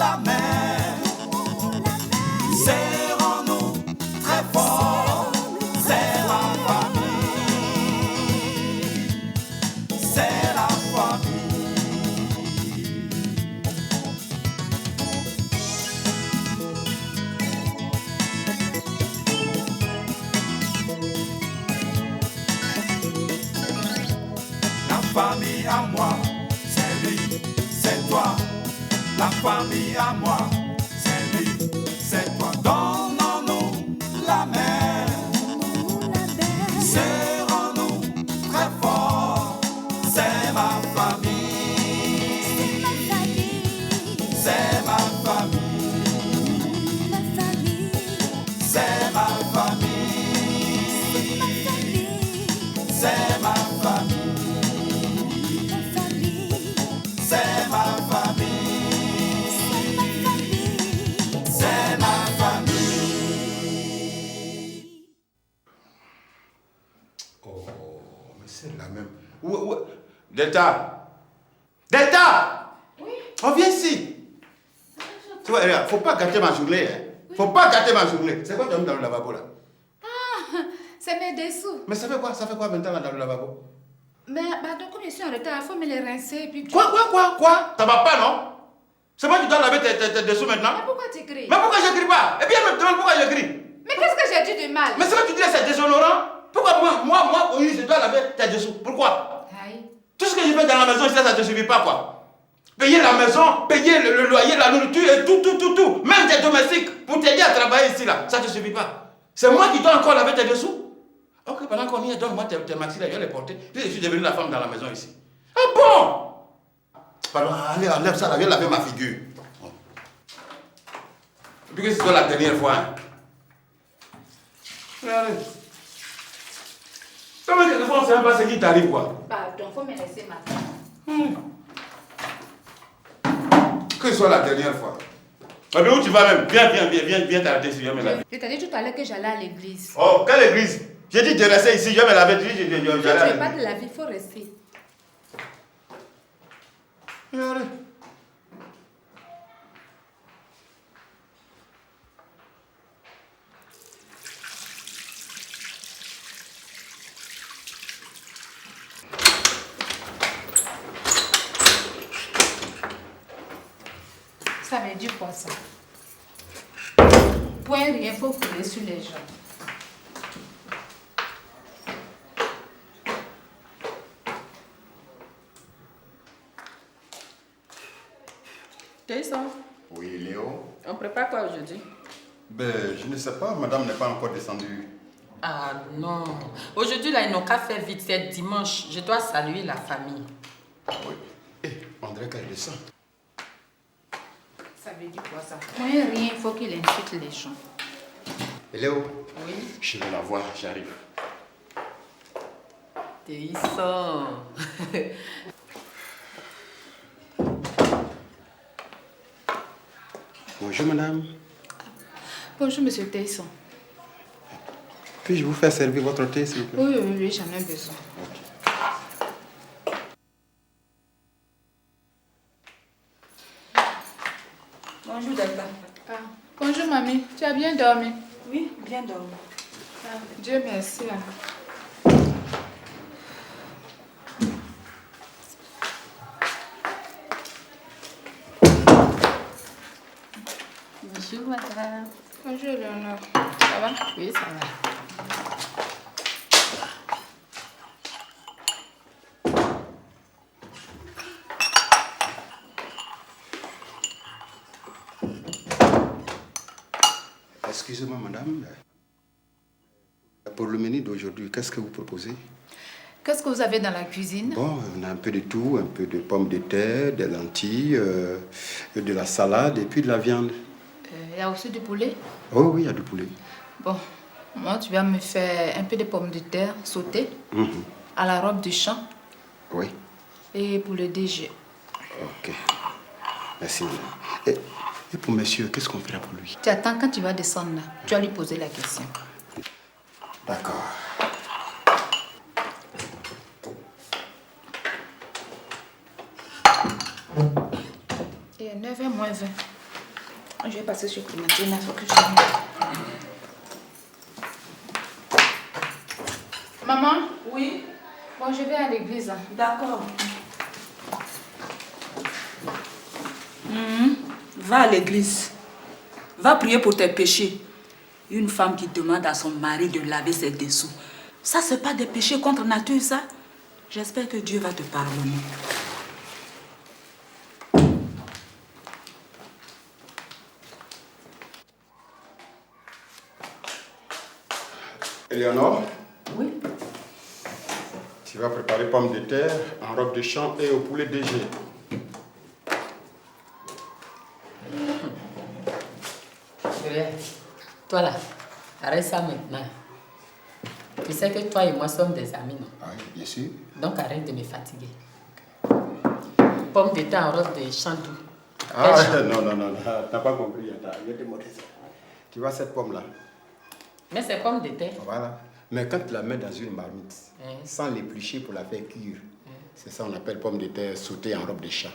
la main. Serrons-nous très fort, c'est la famille, c'est la famille. La famille à moi, c'est lui, c'est toi. La famille à moi, c'est lui, c'est toi. Donnons-nous la main. Serrons-nous très fort. C'est ma famille. C'est ma famille. C'est ma famille. C'est ma famille. C'est ma famille. C'est ma famille. Oh, mais c'est la même. Où? Delta! Delta! Oui. On vient ici. Tu vois, regarde, faut pas gâter ma journée. Hein. Oui. Faut pas gâter ma journée. C'est quoi tu as mis dans le lavabo là? Ah, c'est mes dessous. Mais ça fait quoi? Ça fait quoi maintenant là dans le lavabo? Mais donc comme je suis en retard, il faut me les rincer et puis... Quoi? Ça va pas, non? C'est moi qui dois laver tes dessous maintenant? Mais pourquoi tu cries? Mais pourquoi je crie pas? Et bien, me demande pourquoi je crie. Mais qu'est-ce que j'ai dit de mal? Mais c'est que tu dis c'est déshonorant. Pourquoi moi, oui, je dois laver tes dessous? Pourquoi? Aïe. Tout ce que je fais dans la maison, ça ne te suffit pas, quoi. Payer la maison, payer le loyer, la nourriture et tout. Même tes domestiques, pour t'aider à travailler ici, là, ça ne te suffit pas. C'est moi qui dois encore laver tes dessous. Ok, pendant qu'on y est, donne-moi tes maxi, là, je vais les porter. Puis je suis devenu la femme dans la maison ici. Ah bon? Pardon, allez, enlève ça, là, viens laver ma figure. Et puis que ce soit la dernière fois, hein. Allez. Comment quelquefois on ne sait même pas ce qui t'arrive, quoi. Pardon, faut me laisser maintenant. Que ce soit la dernière fois. Mais où tu vas même? Viens t'arrêter ici, viens me laver. Je t'ai dit tout à l'heure que j'allais à l'église. Oh, quelle église? J'ai dit de rester ici, je vais me laver. Tu J'allais à ne veux l'église. pas de la vie, il faut rester. Allez. Ça veut dire quoi ça? Point rien, faut couler sur les gens. Jason, Oui, Léo. on prépare quoi aujourd'hui? Ben, je ne sais pas, madame n'est pas encore descendue. Ah non. Aujourd'hui, là, ils n'ont qu'à faire vite. C'est dimanche. Je dois saluer la famille. Oui. Eh, on dirait qu'elle descend. Ça veut dire quoi ça? Point rien, il faut qu'il insulte les gens. Léo, Oui. je vais la voir, j'arrive. Jason. Bonjour, madame. Bonjour, monsieur Tesson. Puis-je vous faire servir votre thé, s'il vous plaît? Oui, j'en ai besoin. Bonjour, Delta. Ah, bonjour, mamie. Tu as bien dormi? Oui, bien dormi. Ah, Dieu merci. Hein. Bonjour, madame. Bonjour, Léonore. Ça va? Oui, ça va. Excusez-moi, madame. Pour le menu d'aujourd'hui, qu'est-ce que vous proposez? Qu'est-ce que vous avez dans la cuisine? Bon, on a un peu de tout, un peu de pommes de terre, des lentilles, de la salade et puis de la viande. Il y a aussi du poulet? Oh oui, il y a du poulet. Bon, moi, tu vas me faire un peu de pommes de terre sautées à la robe du champ. Oui. Et pour le DG. Ok. Merci, madame. Et pour monsieur, qu'est-ce qu'on fera pour lui? Tu attends quand tu vas descendre là. Tu vas lui poser la question. D'accord. Et 9h moins 20. Je vais passer chez Clémentine, il faut que je vienne. Maman? Oui? Bon, je vais à l'église. D'accord. Va à l'église. Va prier pour tes péchés. Une femme qui demande à son mari de laver ses dessous. Ça, c'est pas des péchés contre nature, ça. J'espère que Dieu va te pardonner. Éléonore, Oui? tu vas préparer pommes de terre en robe de champ et au poulet DG. Toi là, arrête ça maintenant. Tu sais que toi et moi sommes des amis, non? Oui, bien sûr. Donc arrête de me fatiguer. Pomme de terre en robe de champ doux. Ah, Quel champ? non, t'as pas compris. Attends, je vais te montrer ça. Tu vois cette pomme-là? Mais c'est pomme de terre. Voilà. Mais quand tu la mets dans une marmite, Hein? sans l'éplucher pour la faire cuire, c'est ça qu'on appelle pomme de terre sautée en robe de champ.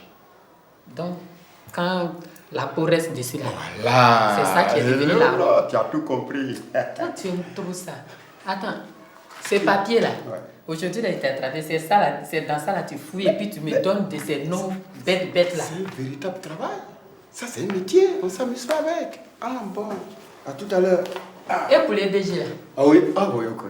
Donc, quand la peau reste dessus là, Voilà. c'est ça qui est devenu la robe. Tu as tout compris. Toi, tu aimes trop ça. Attends, ce papier là, Ouais. aujourd'hui là, il t'a traité, c'est ça là, c'est dans ça là, tu fouilles et puis tu me donnes de ces noms bêtes là. C'est un véritable travail. Ça, c'est un métier. On ne s'amuse pas avec. Ah bon. À tout à l'heure. Et pour les DG là, Ah oui, ok.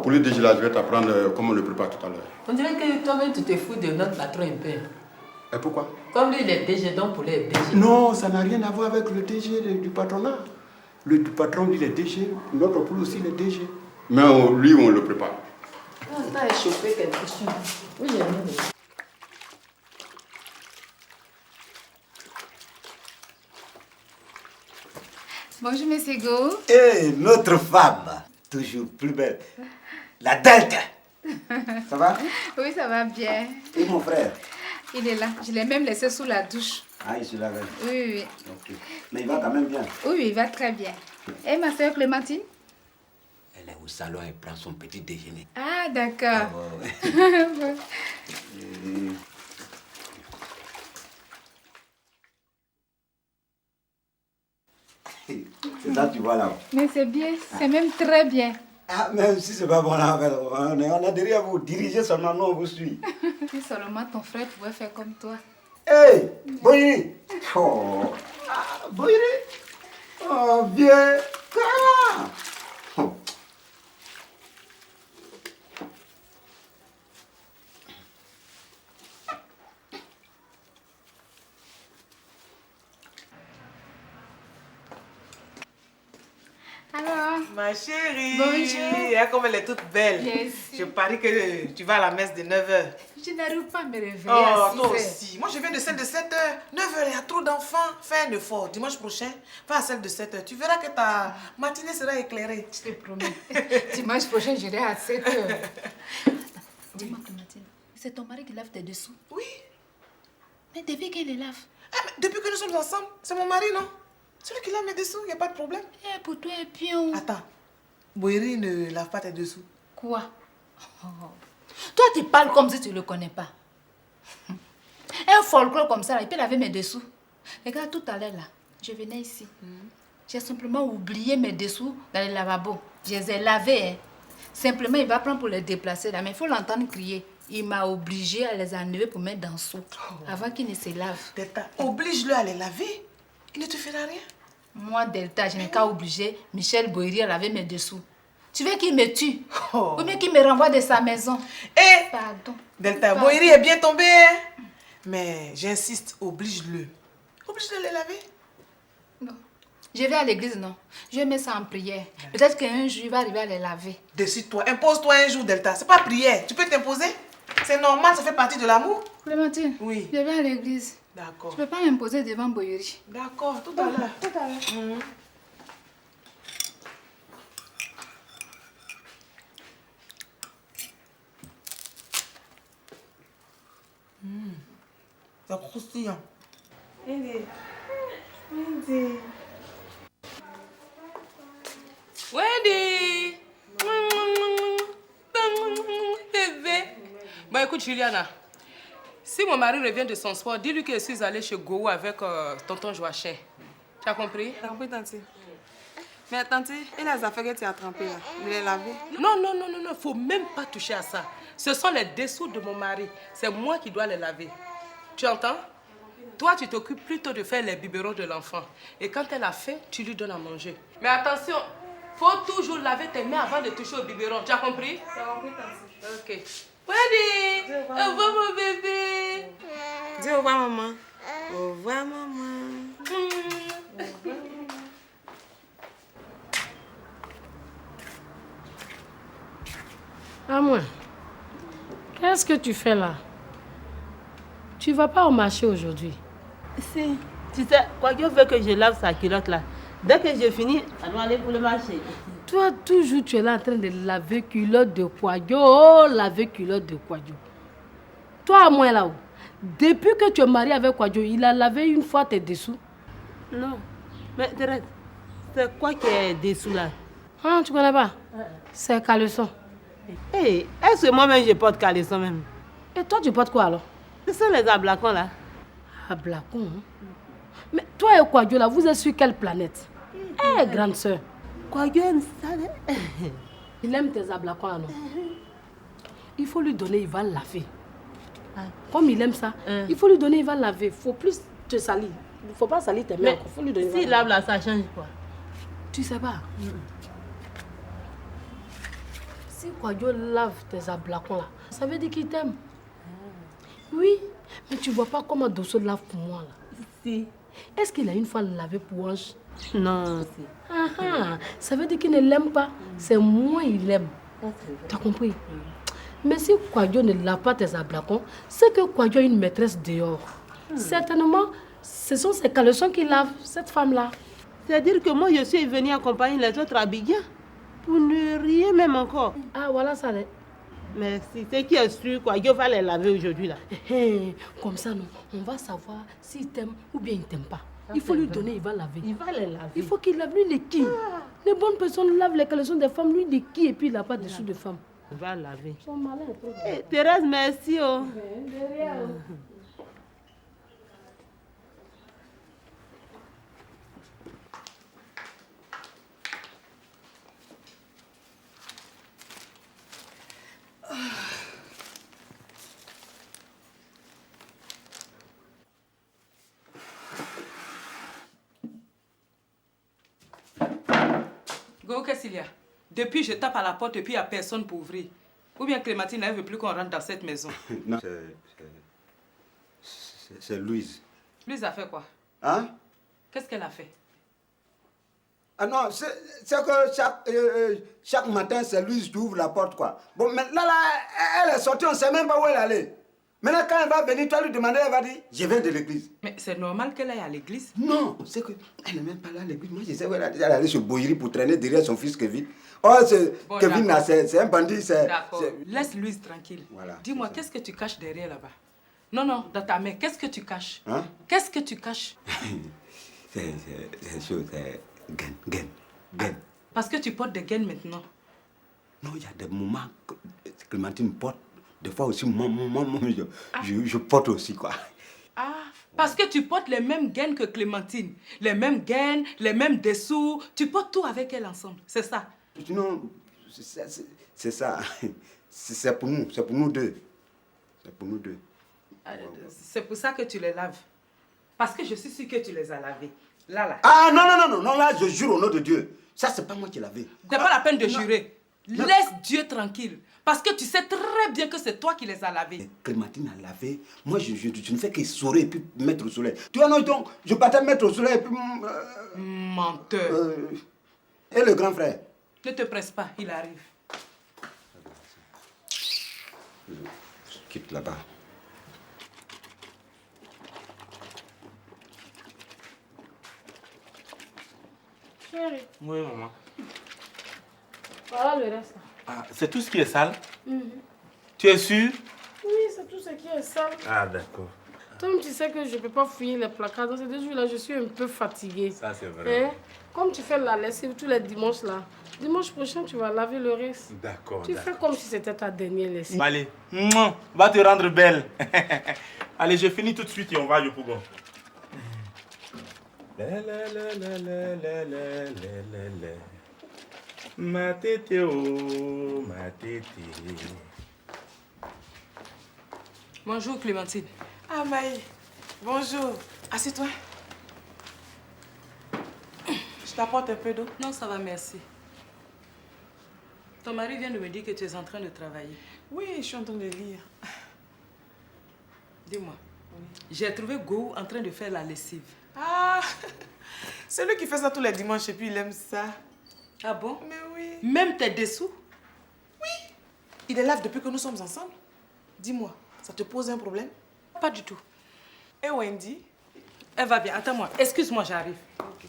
Pour le DG là, je vais t'apprendre comment on le prépare tout à l'heure. on dirait que toi-même tu te fous de notre patron un peu. Et pourquoi? Comme lui il est DG, donc pour les DG. Non, ça n'a rien à voir avec le DG du patronat. Le patron, lui, il est DG. Notre poule aussi, il est DG. Mais lui, on le prépare. Ah, t'as échauffé quelque chose. Oui, j'ai mis. Bonjour, monsieur Go. Et notre femme, toujours plus belle, la Delta. Ça va? Oui, ça va bien. Et mon frère? Il est là. Je l'ai même laissé sous la douche. Ah, il se lave. Oui. Ok. Mais il va quand même bien. Oui, il va très bien. Et ma soeur Clémentine? Elle est au salon, elle prend son petit déjeuner. Ah, d'accord. Ouais. C'est ça, tu vois là. Mais c'est bien, c'est même très bien. Ah, même si c'est pas bon là, on a derrière vous. Dirigez seulement, nous on vous suit. Si seulement ton frère pouvait faire comme toi. Hey, Boyri. Oh, Boyri. Oh, bien. Oh. Alors, Ma chérie, Bonjour. regarde comme elle est toute belle. Merci. Je parie que tu vas à la messe de 9h. je n'arrive pas à me réveiller Oh, à 6 toi heures. aussi. Moi, je viens de celle de 7h. 9h, il y a trop d'enfants. Fais un effort. Dimanche prochain, va à celle de 7h. Tu verras que ta matinée sera éclairée. Je te promets. Dimanche prochain, j'irai à 7 heures. Dis-moi, Clémentine, c'est ton mari qui lave tes dessous. Oui. Mais depuis qu'il les lave. Ah, mais depuis que nous sommes ensemble, c'est mon mari, non? Celui qui lave mes dessous, il n'y a pas de problème. Eh, pour toi, et puis on... Attends. Boiri ne lave pas tes dessous. Quoi? Oh. Toi, tu parles comme si tu ne le connais pas. Un folklore comme ça, là, il peut laver mes dessous. Regarde, tout à l'heure, là, je venais ici. J'ai simplement oublié mes dessous dans le lavabo. Je les ai lavés. Hein. Simplement, il va prendre pour les déplacer, là, mais il faut l'entendre crier. Il m'a obligé à les enlever pour mettre dans le seau, avant qu'il ne se lave. Delta, oblige-le à les laver. Il ne te fera rien. Moi, Delta, je n'ai qu'à obliger Michel Boiri à laver mes dessous. Tu veux qu'il me tue? Oh. Ou bien qu'il me renvoie de sa maison? Eh, Pardon. Delta, Pardon. Boiri est bien tombé, hein? Mais j'insiste, oblige-le. Oblige-le à les laver. Non. Je vais à l'église, non. Je mets ça en prière. Peut-être qu'un jour, il va arriver à les laver. Décide-toi, impose-toi un jour, Delta. C'est pas prière. Tu peux t'imposer. C'est normal, ça fait partie de l'amour. Clémentine, Oui. je vais à l'église. D'accord. Je ne peux pas m'imposer devant Boyeri. D'accord, tout à l'heure. Tout à l'heure. C'est croustillant. Wendy! Bébé! Bon, écoute, Juliana. Si mon mari revient de son sport, dis-lui que je suis allée chez Gou avec tonton Joachim. Tu Tu as compris? T'as compris, tante? Mais tante, et les affaires que tu as trempées là, de les laver? Non, faut même pas toucher à ça. Ce sont les dessous de mon mari. C'est moi qui dois les laver. Tu entends? Toi, tu t'occupes plutôt de faire les biberons de l'enfant. Et quand elle a fait, tu lui donnes à manger. Mais attention, faut toujours laver tes mains avant de toucher au biberon. Tu as compris? T'as compris, tante? Ok. Wendy, au revoir mon bébé. Dis au revoir, maman. Au revoir, maman. À moi, qu'est-ce que tu fais là? Tu vas pas au marché aujourd'hui? Si, tu sais, quoi Dieu veut que je lave sa culotte là. Dès que j'ai fini, elle doit aller pour le marché. Toi, toujours, tu es là en train de laver culotte de Kouadio. Oh, laver culotte de Kouadio. Toi, à moi là-haut, depuis que tu es marié avec Kouadio, il a lavé une fois tes dessous? Non, mais Thérèse, c'est quoi qui est dessous là? Ah, tu connais pas? C'est caleçon. Hey, est-ce que moi-même je porte caleçon même? Et toi, tu portes quoi alors? Ce sont les ablacons là. Ablacons, hein? Mais toi et Kouadio là, vous êtes sur quelle planète? Eh, grande sœur. Kouadio aime ça. Il aime tes ablacons là, non? Il faut lui donner, il va laver. Comme il aime ça, il faut lui donner, il va laver. Il faut plus te salir. Il ne faut pas salir tes mains. Il faut lui donner. S'il lave là, ça change quoi? Tu sais pas. Si Kouadio lave tes ablacons là, ça veut dire qu'il t'aime. Oui, mais tu vois pas comment Dosso lave pour moi là. Si. Est-ce qu'il a une fois lavé pour Ange? Non, si. Ça veut dire qu'il ne l'aime pas. C'est moi il aime. Tu as compris? Mais si Kouadio ne lave pas tes ablacons, c'est que Kouadio a une maîtresse dehors. Certainement, ce sont ses caleçons qui lavent, cette femme-là. C'est-à-dire que moi, je suis venue accompagner les autres à Abidjan pour ne rien même encore. Ah, voilà ça. Merci. C'est qui est sûr quoi? Dieu va les laver aujourd'hui là. Comme ça, non, on va savoir s'il t'aime ou bien il t'aime pas. Il faut lui donner, il va laver. Il va les laver. Il faut qu'il lave. Lui, il est qui? Les bonnes personnes lavent les caleçons des femmes. Lui, il est qui? Et puis, il n'a pas de dessous de femme. Il va laver. Ils sont malins. Thérèse, merci. Oh. Go, qu'est-ce qu'il y a? Depuis, je tape à la porte et puis il n'y a personne pour ouvrir. Ou bien Clémentine ne veut plus qu'on rentre dans cette maison. Non, c'est Louise. Louise a fait quoi? Hein? Qu'est-ce qu'elle a fait? Ah non, c'est que chaque matin, c'est Louise qui ouvre la porte, quoi. Bon, mais là, elle est sortie, on ne sait même pas où elle allait. Maintenant, quand elle va venir, toi lui demander, elle va dire, je viens de l'église. Mais c'est normal qu'elle aille à l'église? Non, c'est qu'elle n'est même pas là à l'église. Moi, je sais où elle est allée se bouillir pour traîner derrière son fils Kevin. Oh, Bon, Kevin, là, c'est un bandit. D'accord, laisse Louise tranquille. Voilà, dis-moi, qu'est-ce que tu caches derrière là-bas? Non, dans ta main, qu'est-ce que tu caches? Hein? Qu'est-ce que tu caches? C'est chose, c'est gain. Parce que tu portes des gaines maintenant. Non, il y a des moments que Clémentine porte. Des fois aussi, moi, je porte aussi, quoi. Ah, parce que tu portes les mêmes gaines que Clémentine. Les mêmes gaines, les mêmes dessous. Tu portes tout avec elle ensemble, c'est ça? Non, c'est ça. C'est pour nous, c'est pour nous deux. C'est pour nous deux. C'est pour ça que tu les laves. Parce que je suis sûre que tu les as lavés. Là. Ah, non, là, je jure au nom de Dieu. Ça, c'est pas moi qui l'ai lavé. C'est pas la peine de jurer. Laisse Dieu tranquille. Parce que tu sais très bien que c'est toi qui les as lavés. Et Clémentine a lavé. Moi, je ne fais qu'essorer et puis mettre au soleil. Tu vois, non, donc, je partais mettre au soleil et puis... Menteur. Et le grand frère? Ne te presse pas, il arrive. Je quitte là-bas. Chérie. Oui, maman. Voilà le reste. Ah, c'est tout ce qui est sale? Tu es sûr? Oui, c'est tout ce qui est sale. Ah, d'accord. Toi, tu sais que je ne peux pas fouiller les placards. Dans ces 2 jours-là, je suis un peu fatiguée. Ça, c'est vrai. Hein? Comme tu fais la lessive tous les dimanches, là, dimanche prochain, tu vas laver le reste. D'accord. Tu fais comme si c'était ta dernière lessive. Allez, va te rendre belle. Allez, je finis tout de suite et on va à Yopougon. Ma tété, oh, ma tété. Bonjour Clémentine. Ah Maï, bonjour. Assieds-toi. Je t'apporte un peu d'eau. Non, ça va, merci. Ton mari vient de me dire que tu es en train de travailler. Oui, je suis en train de lire. Dis-moi, j'ai trouvé Go en train de faire la lessive. Ah, c'est lui qui fait ça tous les dimanches et puis il aime ça. Ah bon? Mais oui. Même tes dessous? Oui. Il est lave depuis que nous sommes ensemble. Dis-moi, ça te pose un problème? Pas du tout. Et Wendy? Elle va bien, attends-moi. Excuse-moi, j'arrive. Okay.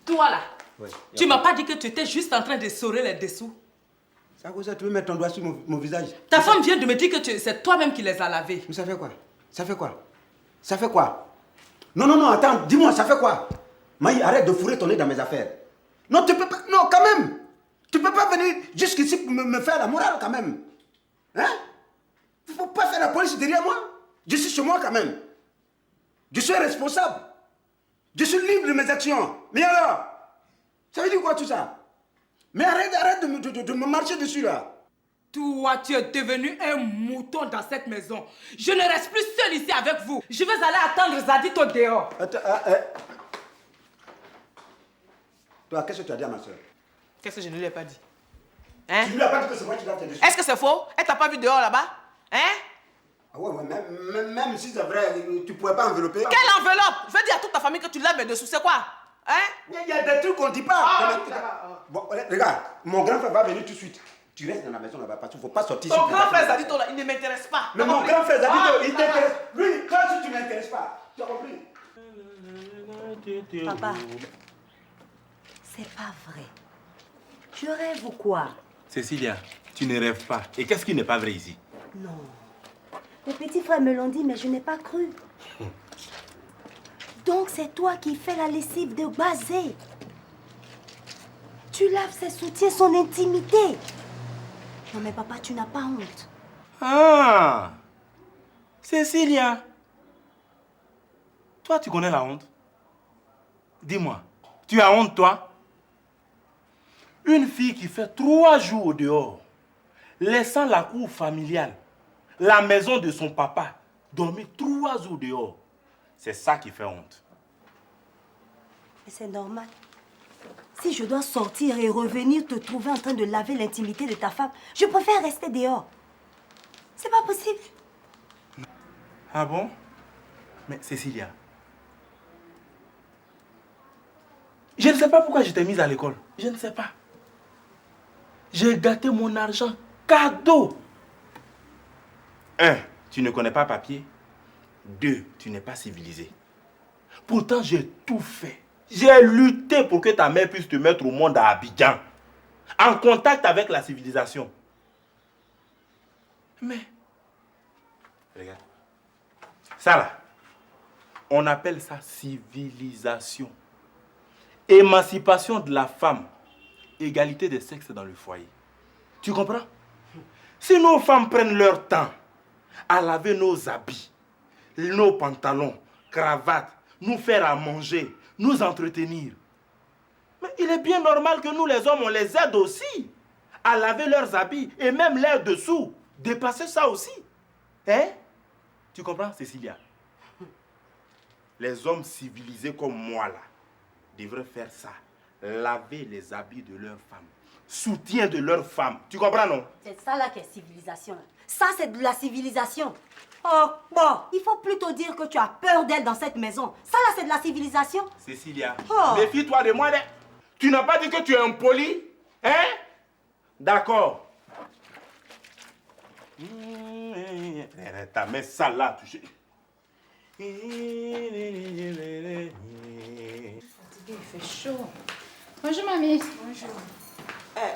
Toi là, oui, tu m'as pas dit que tu étais juste en train de essorer les dessous? C'est à cause de ça que tu veux mettre ton doigt sur mon visage. Ta femme vient de me dire que c'est toi-même qui les as lavés. Mais ça fait quoi? Ça fait quoi? Ça fait quoi? Non, non, non, attends, dis-moi, ça fait quoi? Maï, arrête de fourrer ton nez dans mes affaires. Non, tu peux pas, non, quand même. Tu peux pas venir jusqu'ici pour me faire la morale, quand même. Hein? Il faut pas faire la police derrière moi. Je suis chez moi, quand même. Je suis responsable. Je suis libre de mes actions. Mais alors? Ça veut dire quoi tout ça? Mais arrête de me marcher dessus, là. Toi, tu es devenu un mouton dans cette maison. Je ne reste plus seule ici avec vous. Je vais aller attendre Zadit au dehors. Attends, Toi, qu'est-ce que tu as dit à ma soeur? Qu'est-ce que je ne lui ai pas dit? Hein? Tu ne lui as pas dit que c'est moi qui lave tes dessous? Est-ce que c'est faux? Elle t'a pas vu dehors là-bas? Hein? Ah ouais, même si c'est vrai, tu pouvais pas envelopper. Quelle enveloppe? Je vais dire à toute ta famille que tu laves mes dessous, c'est quoi? Hein? Il y a des trucs qu'on ne dit pas. Bon, regarde, mon grand frère va venir tout de suite. Tu restes dans la maison là-bas parce qu'il ne faut pas sortir. Ton grand frère Zadito là, il ne m'intéresse pas. Mais mon grand frère Zadito, il t'intéresse. Lui, toi aussi tu ne m'intéresses pas. Tu as compris? Papa, c'est pas vrai. Je rêve ou quoi? Cécilia, tu ne rêves pas. Et qu'est-ce qui n'est pas vrai ici? Non. Mes petits frères me l'ont dit, mais je n'ai pas cru. Donc c'est toi qui fais la lessive de Bazé. Tu laves ses soutiens, son intimité. Non mais papa, tu n'as pas honte. Ah! Cécilia! Toi, tu connais la honte? Dis-moi, tu as honte, toi? Une fille qui fait 3 jours au dehors, laissant la cour familiale, la maison de son papa, dormir 3 jours dehors, c'est ça qui fait honte. Mais c'est normal. Si je dois sortir et revenir te trouver en train de laver l'intimité de ta femme, je préfère rester dehors. C'est pas possible. Ah bon? Mais Cécilia, je ne sais pas pourquoi je t'ai mise à l'école. Je ne sais pas. J'ai gâté mon argent cadeau. 1, tu ne connais pas papier. 2, tu n'es pas civilisé. Pourtant, j'ai tout fait. J'ai lutté pour que ta mère puisse te mettre au monde à Abidjan, en contact avec la civilisation. Mais, regarde, ça là, on appelle ça civilisation. Émancipation de la femme, égalité des sexes dans le foyer. Tu comprends? Si nos femmes prennent leur temps à laver nos habits, nos pantalons, cravates, nous faire à manger, nous entretenir. Mais il est bien normal que nous les hommes, on les aide aussi à laver leurs habits et même leurs dessous. Dépasser ça aussi. Hein? Tu comprends, Cécilia? Les hommes civilisés comme moi là devraient faire ça. Laver les habits de leurs femmes. Soutien de leurs femmes. Tu comprends, non? C'est ça là qui est civilisation. Ça, c'est de la civilisation. Oh, bon, il faut plutôt dire que tu as peur d'elle dans cette maison. Ça là, c'est de la civilisation. Cécilia, méfie-toi de moi. Tu n'as pas dit que tu es impoli? Hein? D'accord. Ta main sale là, tu... Fatigué, il fait chaud. Bonjour, mamie. Bonjour.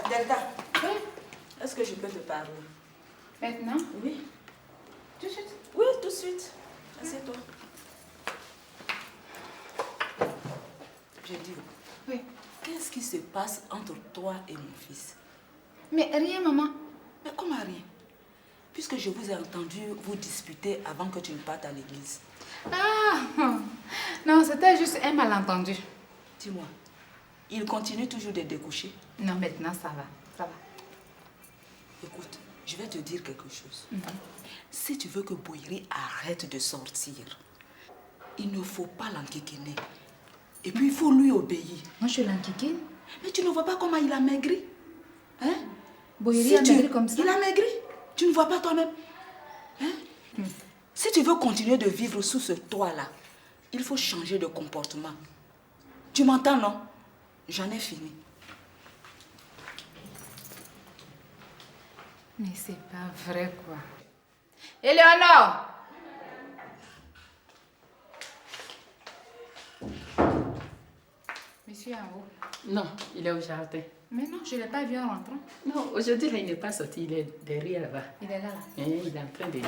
Delta. Oui? Est-ce que je peux te parler? Maintenant? Oui. Tout de suite? Oui, tout de suite. Assieds-toi. J'ai dit. Oui. Qu'est-ce qui se passe entre toi et mon fils? Mais rien, maman. Mais comment rien? Puisque je vous ai entendu vous disputer avant que tu ne partes à l'église. Ah, Non, c'était juste un malentendu. Dis-moi, il continue toujours de découcher? Non, maintenant ça va. Ça va. Écoute, je vais te dire quelque chose. Si tu veux que Boiri arrête de sortir, il ne faut pas l'enquiquiner. Et puis il faut lui obéir. Moi je l'enquiquine. Mais tu ne vois pas comment il a maigri? Hein? Boiri a maigri comme ça? Il a maigri. Tu ne vois pas toi-même? Hein? Si tu veux continuer de vivre sous ce toit-là, il faut changer de comportement. Tu m'entends, non? J'en ai fini. Mais c'est pas vrai, quoi. Éléonore! Monsieur est en haut. Non, il est au jardin. Mais non, je ne l'ai pas vu en rentrant. Non, aujourd'hui, là, il n'est pas sorti. Il est derrière là-bas. Il est là. Et il est en train de lire.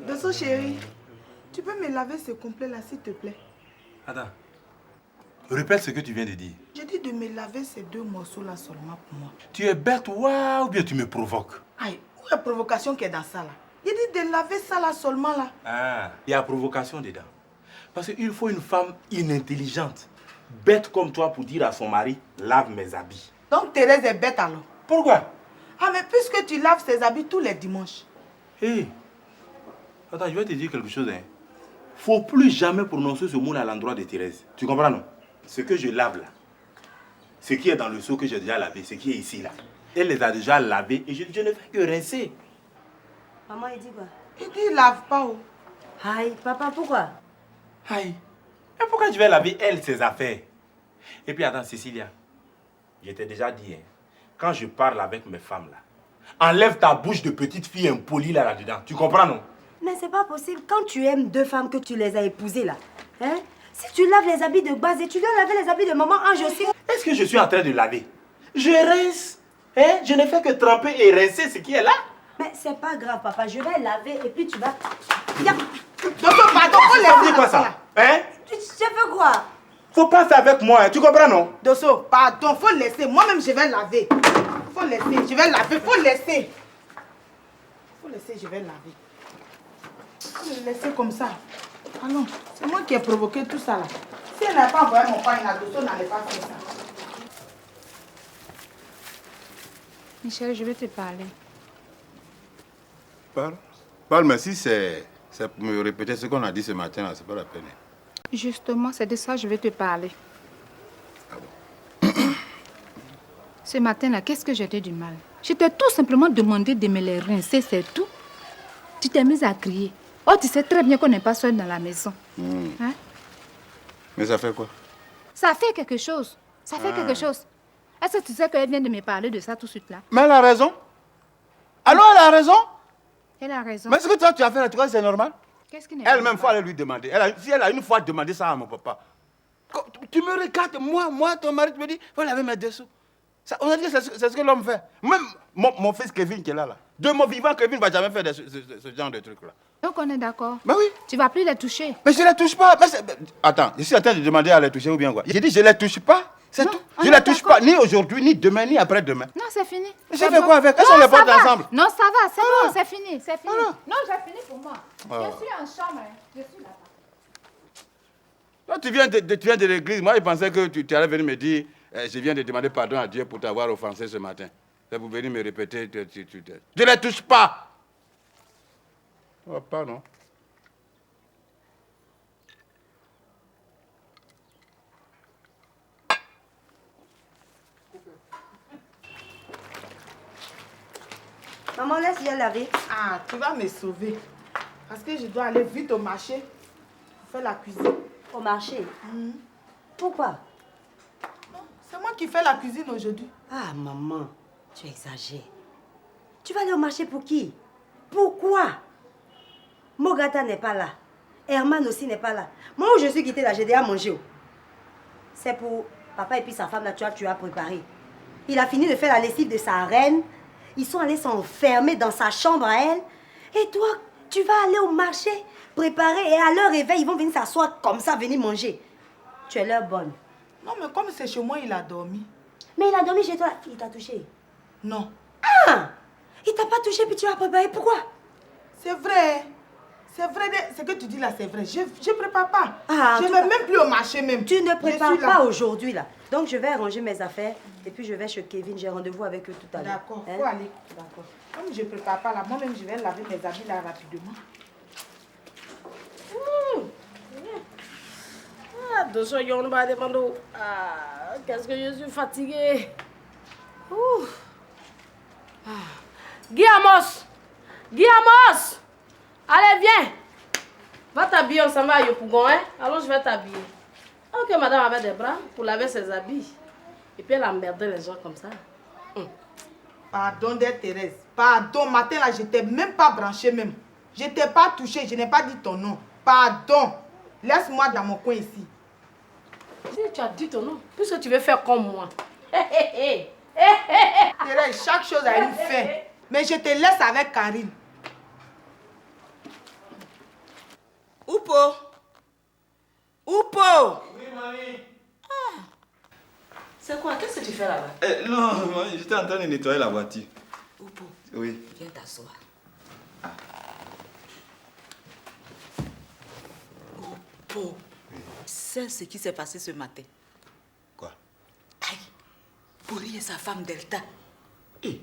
Dosso chérie, tu peux me laver ce complet-là, s'il te plaît? Attends. Répète ce que tu viens de dire. J'ai dit de me laver ces 2 morceaux-là seulement pour moi. Tu es bête, ou bien tu me provoques? Aïe, où est la provocation qui est dans ça, là? Il dit de laver ça, là, seulement, là. Ah, il y a provocation dedans. Parce qu'il faut une femme inintelligente, bête comme toi pour dire à son mari, lave mes habits. Donc Thérèse est bête, alors? Pourquoi? Ah, mais puisque tu laves ses habits tous les dimanches. Hé, attends, je vais te dire quelque chose. Hein. Faut plus jamais prononcer ce mot à l'endroit de Thérèse. Tu comprends, non? Ce que je lave là, ce qui est dans le seau que j'ai déjà lavé, ce qui est ici là, elle les a déjà lavés et je ne fais que rincer. Maman, il dit quoi? Il dit lave pas. Oh. Aïe, papa, pourquoi? Aïe, mais pourquoi je vais laver elle ses affaires? Et puis attends, Cécilia, je t'ai déjà dit, hein, quand je parle avec mes femmes là, enlève ta bouche de petite fille impolie là-dedans. Tu comprends, non? Mais c'est pas possible. Quand tu aimes 2 femmes que tu les as épousées là, hein? Si tu laves les habits de base et tu dois laver les habits de maman Ange aussi. Est-ce que je suis en train de laver? Je rince. Hein? Je ne fais que tremper et rincer ce qui est là. Mais c'est pas grave, papa. Je vais laver et puis tu vas... Pardon, faut Ça veut dire quoi ça? Hein? Tu fais quoi? Faut pas faire avec moi, hein. Tu comprends, non? Dosso, pardon, faut laisser. Moi-même, je vais laver. Faut laisser, je vais laver. Faut laisser. Faut laisser, je vais laver. Faut le laisser comme ça. Allons, c'est moi qui ai provoqué tout ça là. Si elle n'a pas envoyé mon pain à Dosso, n'allait pas faire ça. Michel, je vais te parler. Parle. Parle, mais si c'est pour me répéter ce qu'on a dit ce matin, là, c'est pas la peine. Justement, c'est de ça que je vais te parler. Ce matin-là, qu'est-ce que j'ai fait du mal? Je t'ai tout simplement demandé de me les rincer, c'est tout. Tu t'es mise à crier. Oh, tu sais très bien qu'on n'est pas seul dans la maison. Hein? Mais ça fait quoi? Ça fait quelque chose. Ça fait quelque chose. Est-ce que tu sais qu'elle vient de me parler de ça tout de suite là? Mais elle a raison. Alors elle a raison? Elle a raison. Mais ce que toi tu as fait là, tu vois, c'est normal? Qu'est-ce qui n'est Elle-même, il faut aller lui demander. Si elle a une fois demandé ça à mon papa, tu me regardes, moi, ton mari, tu me dis, il faut laver mes dessous. Ça, on a dit que c'est ce que l'homme fait. Même mon fils Kevin qui est là. De mon vivant, Kevin ne va jamais faire ce genre de truc là. Donc on est d'accord. Mais oui. Tu vas plus les toucher. Mais je ne les touche pas. Attends, je suis en train de demander à les toucher ou bien quoi? J'ai dit je ne les touche pas. C'est tout. Je ne les touche pas, ni aujourd'hui, ni demain, ni après-demain. Non, c'est fini. J'ai fait quoi avec? Est-ce qu'on les porte ensemble? Non, ça va, c'est bon, c'est fini, c'est fini. Non, j'ai fini pour moi. Je suis en chambre, je suis là-bas. Toi, tu viens de l'église. Moi, je pensais que tu allais venir me dire, je viens de demander pardon à Dieu pour t'avoir offensé ce matin. C'est pour venir me répéter, je ne les touche pas. Oh, pardon. Maman, laisse-le laver. Ah, tu vas me sauver. Parce que je dois aller vite au marché pour faire la cuisine. Au marché? Pourquoi? C'est moi qui fais la cuisine aujourd'hui. Ah, maman, tu exagères. Tu vas aller au marché pour qui? Pourquoi? Mogata n'est pas là. Herman aussi n'est pas là. Moi où je suis quittée là, j'ai déjà mangé. C'est pour papa et puis sa femme là, tu as préparé. Il a fini de faire la lessive de sa reine. Ils sont allés s'enfermer dans sa chambre à elle. Et toi, tu vas aller au marché, préparer, et à leur réveil, ils vont venir s'asseoir comme ça, venir manger. Tu es leur bonne. Non, mais comme c'est chez moi, il a dormi. Mais il a dormi chez toi. Il t'a touché? Non. Ah! Il t'a pas touché puis tu as préparé. Pourquoi? C'est vrai. C'est vrai, ce que tu dis là, c'est vrai. Je ne prépare pas. Ah, je ne vais même plus au marché même. Tu ne prépares pas aujourd'hui là. Donc je vais arranger mes affaires et puis je vais chez Kevin. J'ai rendez-vous avec eux tout à l'heure. D'accord, faut aller. D'accord. Comme je ne prépare pas là, moi-même je vais laver mes habits là rapidement. Attention, on va demander. Qu'est-ce que je suis fatiguée. Guy Amos! Allez, viens! Va t'habiller, on s'en va à Yopougon, hein? Allons, je vais t'habiller. Ok, madame avait des bras pour laver ses habits. Et puis elle a emmerdé les gens comme ça. Pardon, Thérèse. Pardon, matin là, je t'ai même pas branché même. Je t'ai pas touché, je n'ai pas dit ton nom. Pardon. Laisse-moi dans mon coin ici. Tu as dit ton nom, puisque tu veux faire comme moi. Thérèse, chaque chose a une fin. Mais je te laisse avec Karine. Oupo. Oui, mamie. C'est quoi? Qu'est-ce que tu fais là-bas? Non, j'étais en train de nettoyer la voiture. Oupo, oui. Viens t'asseoir. Oupo, c'est ce qui s'est passé ce matin. Quoi? Aïe, Boiri et sa femme Delta. Qu'est-ce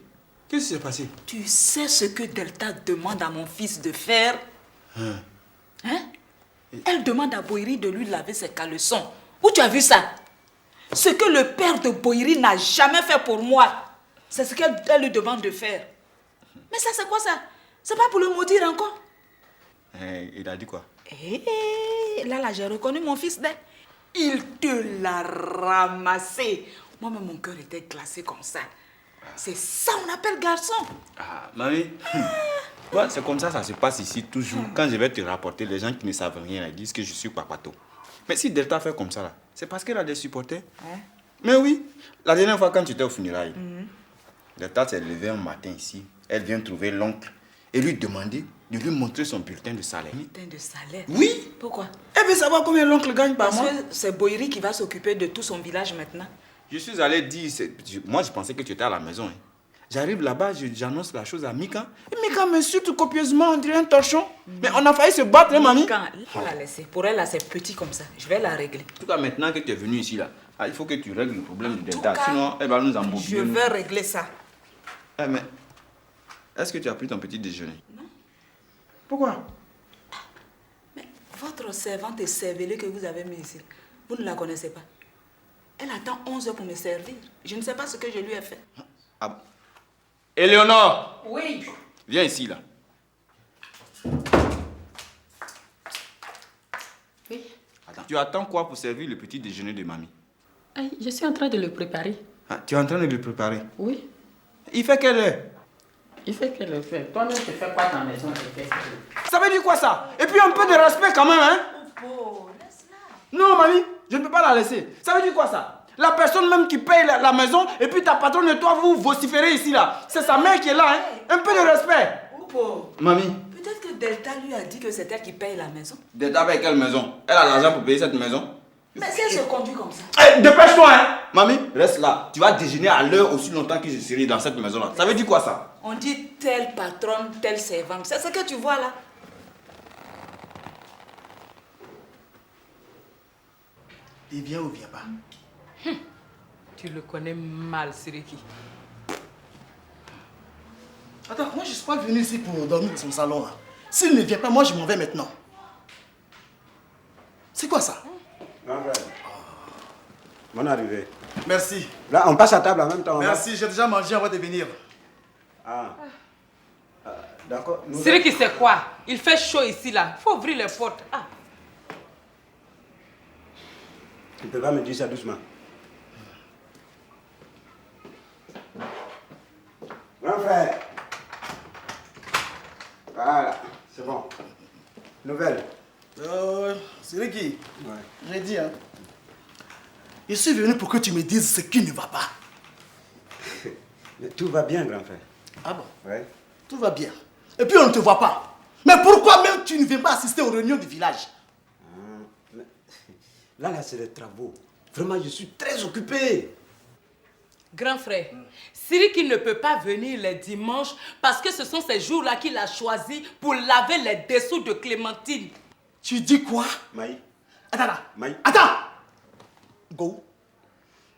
qui s'est passé? Tu sais ce que Delta demande à mon fils de faire? Hein? Elle demande à Boiri de lui laver ses caleçons. Où tu as vu ça? Ce que le père de Boiri n'a jamais fait pour moi, c'est ce qu'elle lui demande de faire. Mais ça, c'est quoi ça? C'est pas pour le maudire encore? Il a dit quoi? Là, j'ai reconnu mon fils d'elle. Il te l'a ramassé. Moi-même, mon cœur était glacé comme ça. C'est ça on appelle garçon. Mamie, ouais, c'est comme ça se passe ici toujours. Quand je vais te rapporter, les gens qui ne savent rien, ils disent que je suis papato. Mais si Delta fait comme ça, là, c'est parce qu'elle a des supporters. Mais oui, la dernière fois quand tu étais au funérailles, Delta s'est levée un matin ici. Elle vient trouver l'oncle et lui demander de lui montrer son bulletin de salaire. Bulletin de salaire? Oui. Pourquoi? Elle veut savoir combien l'oncle gagne par mois. Parce que c'est Boiri qui va s'occuper de tout son village maintenant. Je suis allé dire, moi je pensais que tu étais à la maison. J'arrive là-bas, j'annonce la chose à Mika. Et Mika m'insulte copieusement, on dirait un torchon. Mais on a failli se battre, mamie. Mika, il faut la laisser. Pour elle, là, c'est petit comme ça. Je vais la régler. En tout cas, maintenant que tu es venu ici, là, il faut que tu règles le problème de Delta. Sinon, elle va nous embobiner. Je vais régler ça. Mais, est-ce que tu as pris ton petit déjeuner? Non. Pourquoi? Mais votre servante est cervelée que vous avez mis ici, vous ne la connaissez pas. Elle attend 11 heures pour me servir. Je ne sais pas ce que je lui ai fait. Éléonore! Oui. Viens ici, là. Oui. Attends. Tu attends quoi pour servir le petit déjeuner de mamie? Je suis en train de le préparer. Tu es en train de le préparer? Oui. Il fait quelle heure? Il fait quelle heure? Toi-même, tu fais quoi dans la maison? Ça veut dire quoi ça? Et puis un peu de respect quand même, hein? Non, mamie, je ne peux pas la laisser. Ça veut dire quoi ça? La personne même qui paye la maison et puis ta patronne et toi, vous vociférez ici là. C'est sa mère qui est là, hein? Un peu de respect. Oupo. Mamie. Peut-être que Delta lui a dit que c'est elle qui paye la maison. Delta avec quelle maison? Elle a l'argent pour payer cette maison? Mais si elle se conduit comme ça. Dépêche-toi, hein? Mamie, reste là. Tu vas déjeuner à l'heure aussi longtemps que je serai dans cette maison-là. Ça veut dire quoi ça? On dit telle patronne, telle servante. C'est ce que tu vois là. Il vient ou vient pas? Tu le connais mal, Siriki. Attends, moi je suis pas venu ici pour dormir dans son salon là. S'il ne vient pas, moi je m'en vais maintenant. C'est quoi ça? Bonne arrivée. Merci. Là, on passe à table en même temps. Merci, j'ai déjà mangé avant de venir. D'accord. Siriki, c'est quoi? Il fait chaud ici là. Il faut ouvrir les portes. Tu ne peux pas me dire ça doucement. Grand frère. Voilà, c'est bon. Nouvelle. C'est qui? J'ai dit, hein. Je suis venu pour que tu me dises ce qui ne va pas. Mais tout va bien, grand frère. Ah bon? Ouais. Tout va bien. Et puis on ne te voit pas. Mais pourquoi même tu ne viens pas assister aux réunions du village? Là, c'est les travaux. Vraiment, je suis très occupé. Grand frère, Siriki ne peut pas venir les dimanches parce que ce sont ces jours-là qu'il a choisi pour laver les dessous de Clémentine. Tu dis quoi? Maï. Attends, Maï. attends. Go.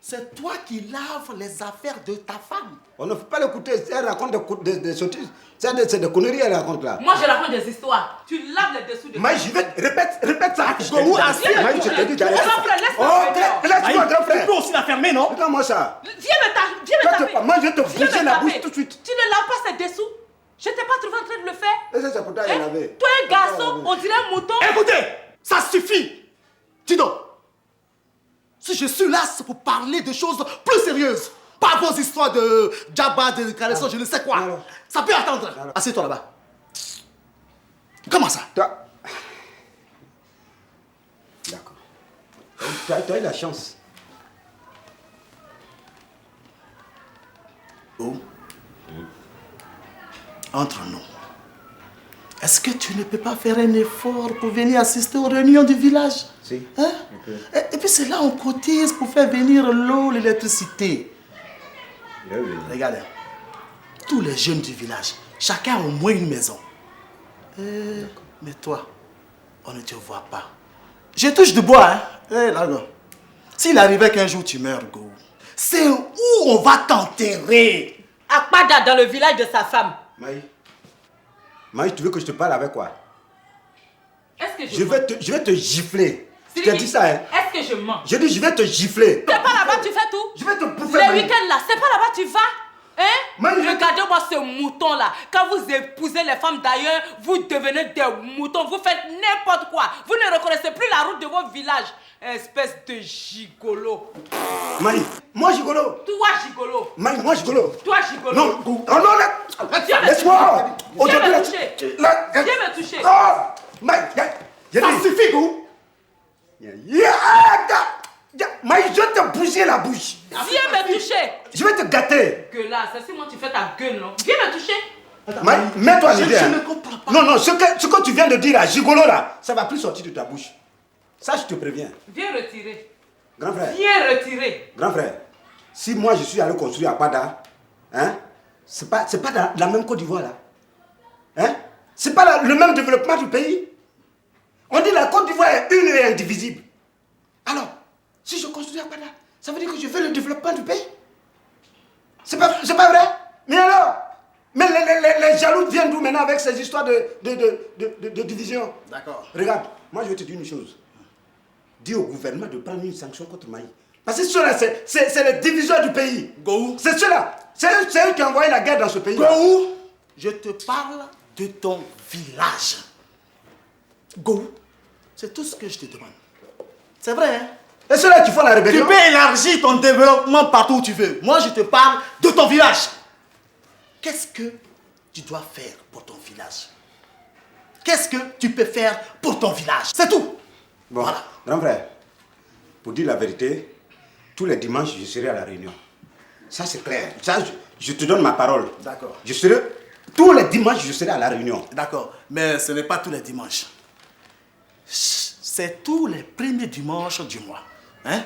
C'est toi qui laves les affaires de ta femme. On ne peut pas l'écouter, elle raconte des sottises. C'est des conneries, elle raconte là. Moi, je raconte des histoires. Tu laves les dessous de... Maï, je vais... Répète ça. Go, assis. Maï, je te dis d'arrêter. Grand frère, laisse-moi Oh, laisse-moi, grand frère. Tu peux aussi la fermer, non? Regarde-moi ça. Viens me taper. Moi, je vais te bouger la bouche tout de suite. Tu ne laves pas ces dessous? Je t'ai pas trouvé en train de le faire. Et ça, c'est pour toi, elle avait. Toi, un garçon, on dirait un mouton. Écoutez, ça suffit. Tino, si je suis là, c'est pour parler de choses plus sérieuses. Pas vos histoires de djabba, de caressons, je ne sais quoi. Alors. Ça peut attendre. Assieds-toi là-bas. Comment ça? Toi. D'accord. Tu as eu la chance. Oh. Entre nous. Est-ce que tu ne peux pas faire un effort pour venir assister aux réunions du village? Si. Hein? Et puis c'est là on cotise pour faire venir l'eau, l'électricité. Regarde, tous les jeunes du village, chacun a au moins une maison. Mais toi, on ne te voit pas. Je touche du bois, hein? Là, s'il arrivait qu'un jour tu meurs, go, c'est où on va t'enterrer? À Pada, dans le village de sa femme. Maï, tu veux que je te parle avec quoi? Est-ce que je vais te gifler. Je t'ai dit ça, hein? Est-ce que je mens? Je dis, je vais te gifler. C'est pas là-bas, tu fais tout? Je vais te bouffer. Les week-ends là, c'est pas là-bas, tu vas? Hein? Regardez-moi ce mouton là. Quand vous épousez les femmes d'ailleurs, vous devenez des moutons. Vous faites n'importe quoi. Vous ne reconnaissez plus la route de votre village. Espèce de gigolo. Maï, moi gigolo. Toi gigolo. Maï, moi gigolo. Toi gigolo. Non, non, laisse-moi. Viens me toucher. Viens me toucher. Maï, ça suffit, go. Maï, je vais te bouger la bouche. Viens me toucher. Je vais te gâter. Que là, c'est si moi tu fais ta gueule, non? Viens me toucher. Maï, mets-toi à l'idée. Je ne comprends pas. Non, ce que tu viens de dire à gigolo là, ça va plus sortir de ta bouche. Ça, je te préviens. Viens retirer. Grand frère. Viens retirer. Grand frère, si moi je suis allé construire à Pada, hein, c'est pas dans la même Côte d'Ivoire là. Hein? C'est pas le même développement du pays. On dit la Côte d'Ivoire est une et indivisible. Alors, si je construis à Pada, ça veut dire que je fais le développement du pays. C'est pas vrai? Mais alors? Mais les jaloux viennent d'où maintenant avec ces histoires de division? D'accord. Regarde, moi je vais te dire une chose. Dis au gouvernement de prendre une sanction contre Maï. Parce que ceux-là, c'est les diviseurs du pays. Go. C'est ceux-là. C'est eux qui ont envoyé la guerre dans ce pays. Go. Je te parle de ton village. Go. C'est tout ce que je te demande. C'est vrai, hein? Et ceux-là qui font la rébellion? Tu peux élargir ton développement partout où tu veux. Moi, je te parle de ton village. Qu'est-ce que tu dois faire pour ton village? Qu'est-ce que tu peux faire pour ton village? C'est tout. Bon, voilà. Grand frère, pour dire la vérité, tous les dimanches, je serai à la réunion. Ça, c'est clair. Ça, je te donne ma parole. D'accord. Tous les dimanches, je serai à la réunion. D'accord, mais ce n'est pas tous les dimanches. C'est tous les premiers dimanches du mois. Hein?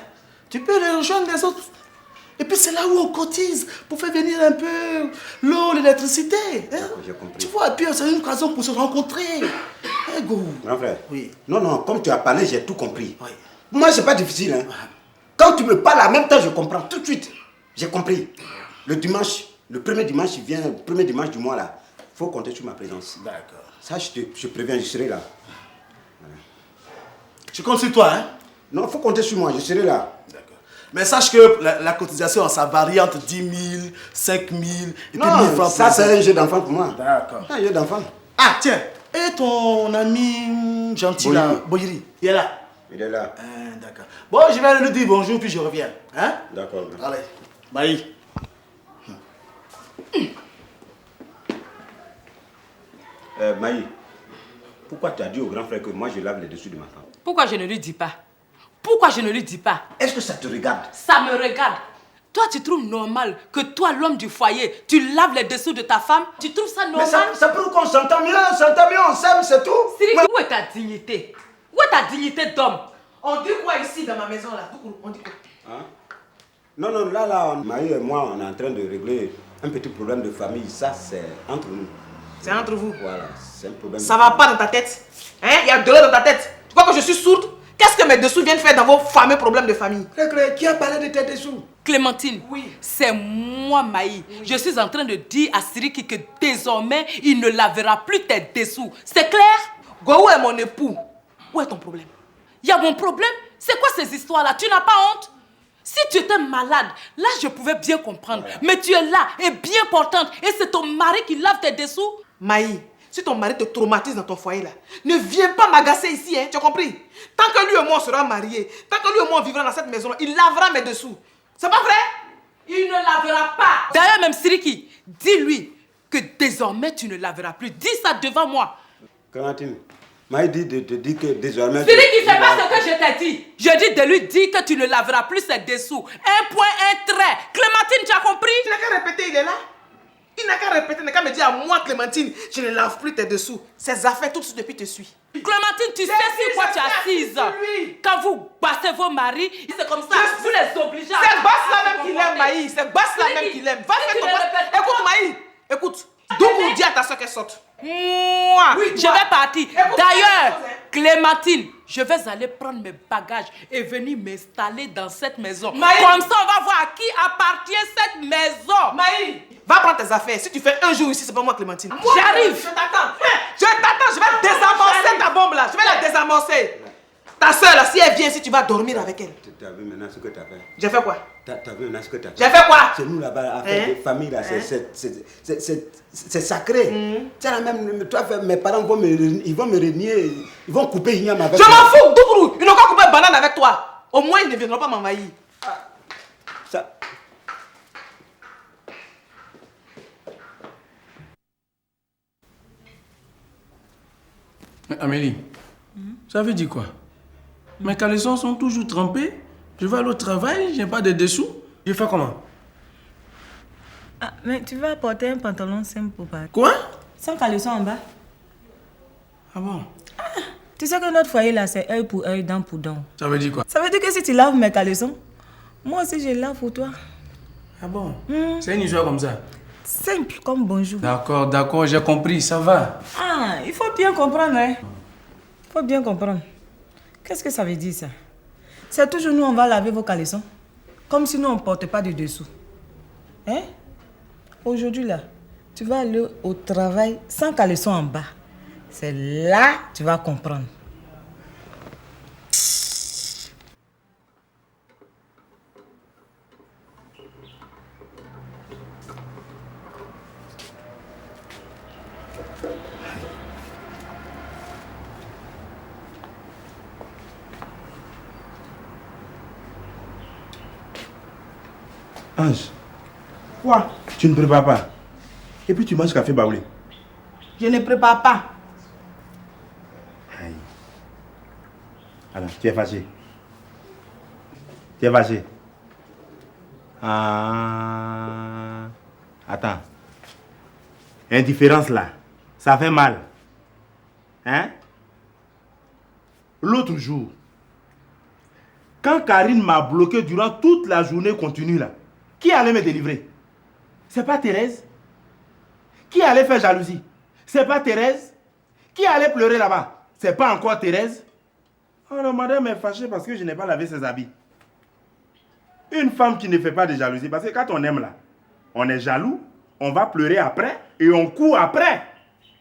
Tu peux les rejoindre les autres. Et puis c'est là où on cotise pour faire venir un peu l'eau, l'électricité. Hein? J'ai compris. Tu vois, et puis c'est une occasion pour se rencontrer. Hein, go. Grand frère. Oui. Non, comme tu as parlé, j'ai tout compris. Oui. Moi, c'est pas difficile. Hein? Quand tu me parles en même temps, je comprends tout de suite. J'ai compris. Le dimanche, le premier dimanche du mois là, il faut compter sur ma présence. D'accord. Ça, je préviens, je serai là. Voilà. Tu comptes sur toi, hein? Non, il faut compter sur moi, je serai là. D'accord. Mais sache que la cotisation, ça varie entre 10 000, 5 000 et puis 1000 francs. Ça, c'est un jeu d'enfant pour moi. D'accord. Un jeu d'enfant. Ah, tiens. Et ton ami gentil là, Boyiri, il est là? Il est là. D'accord. Bon, je vais lui dire bonjour, puis je reviens. Hein? D'accord. Allez, bye. Maï, pourquoi tu as dit au grand frère que moi je lave les dessous de ma femme? Pourquoi je ne lui dis pas? Pourquoi je ne lui dis pas? Est-ce que ça te regarde? Ça me regarde. Toi, tu trouves normal que toi, l'homme du foyer, tu laves les dessous de ta femme? Tu trouves ça normal? Mais ça prouve qu'on s'entend mieux, on s'aime, c'est tout. Siriki, où est ta dignité? Où est ta dignité d'homme? On dit quoi ici dans ma maison là? On dit quoi? Hein? Non, non, là, Marie et moi, on est en train de régler un petit problème de famille. Ça, c'est entre nous. C'est entre vous? Voilà, c'est un problème. Ça va pas dans ta tête? Hein? Il y a de l'eau dans ta tête. Tu crois que je suis sourde? Qu'est-ce que mes dessous viennent faire dans vos fameux problèmes de famille? Qui a parlé de tes dessous? Clémentine, oui. C'est moi, Maï. Oui. Je suis en train de dire à Siriki que désormais, il ne lavera plus tes dessous. C'est clair? Go, où est mon époux? Où est ton problème? Il y a mon problème? C'est quoi ces histoires-là? Tu n'as pas honte? Si tu étais malade, là, je pouvais bien comprendre. Voilà. Mais tu es là et bien portante. Et c'est ton mari qui lave tes dessous? Maï, si ton mari te traumatise dans ton foyer, là, ne viens pas m'agacer ici, hein, tu as compris? Tant que lui et moi on sera mariés, tant que lui et moi on vivra dans cette maison-là, il lavera mes dessous. C'est pas vrai? Il ne lavera pas. D'ailleurs, même Siriki, dis-lui que désormais tu ne laveras plus. Dis ça devant moi. Clémentine, Maï dit de te dire que désormais... Siriki, c'est pas ce que je t'ai dit. Je dis de lui dire que tu ne laveras plus ses dessous. Un point, un trait. Clémentine, tu as compris? Tu n'as qu'à répéter, il est là. Il n'a qu'à répéter, il n'a qu'à me dire à moi, Clémentine, je ne lave plus tes dessous. Ces affaires tout de suite depuis te suivent. Clémentine, tu sais sur quoi tu es assise. Quand vous battez vos maris, c'est comme ça, vous les obligez à... C'est Basse-là même qui l'aime, Maï. C'est Basse-là même qui l'aime. Va faire ton boss. Écoute, Maï. Écoute. Donc, dis à ta soeur qu'elle sorte. Moi, oui, je vais partir. D'ailleurs, Clémentine, je vais aller prendre mes bagages et venir m'installer dans cette maison. Maï. Comme ça, on va voir à qui appartient cette maison. Maï, va prendre tes affaires. Si tu fais un jour ici, c'est pas moi, Clémentine. J'arrive. Je t'attends. Je t'attends. Je vais désamorcer ta bombe là. Je vais la désamorcer. Ta soeur là, si elle vient ici, tu vas dormir avec elle. Tu as vu maintenant ce que tu as fait? J'ai fait quoi? Tu as vu maintenant ce que tu as fait? J'ai fait quoi? C'est nous là-bas, affaire de famille là, c'est sacré. Tu sais, même, toi, mes parents vont ils vont me renier, ils vont couper Ignam avec toi. Je m'en fous, Doubrou. Ils n'ont pas coupé banane avec toi. Au moins, ils ne viendront pas m'envahir. Ça. Mais Amélie, ça veut dire quoi? Mes caleçons sont toujours trempés. Je vais aller au travail, j'ai pas de dessous. Je fais comment? Ah, mais tu vas porter un pantalon simple pour pas. Quoi? Sans caleçon en bas. Ah bon? Ah, tu sais que notre foyer là, c'est œil pour œil, dent pour dent. Ça veut dire quoi? Ça veut dire que si tu laves mes caleçons, moi aussi je lave pour toi. Ah bon? C'est une histoire comme ça? Simple comme bonjour. D'accord, d'accord, j'ai compris, ça va. Ah, il faut bien comprendre, hein. Il faut bien comprendre. Qu'est-ce que ça veut dire, ça? C'est toujours nous, on va laver vos caleçons. Comme si nous, on ne portait pas de dessous. Hein? Aujourd'hui, là, tu vas aller au travail sans caleçon en bas. C'est là que tu vas comprendre. Ange. Quoi? Tu ne prépares pas. Et puis tu manges café baoulé. Je ne prépare pas. Aïe. Alors, tu es fâché. Tu es fâché. Ah. Attends. Indifférence là. Ça fait mal. Hein? L'autre jour, quand Karine m'a bloqué durant toute la journée continue là, qui allait me délivrer? C'est pas Thérèse? Qui allait faire jalousie? C'est pas Thérèse? Qui allait pleurer là-bas? C'est pas encore Thérèse? Alors madame est fâchée parce que je n'ai pas lavé ses habits. Une femme qui ne fait pas de jalousie, parce que quand on aime là, on est jaloux, on va pleurer après et on court après.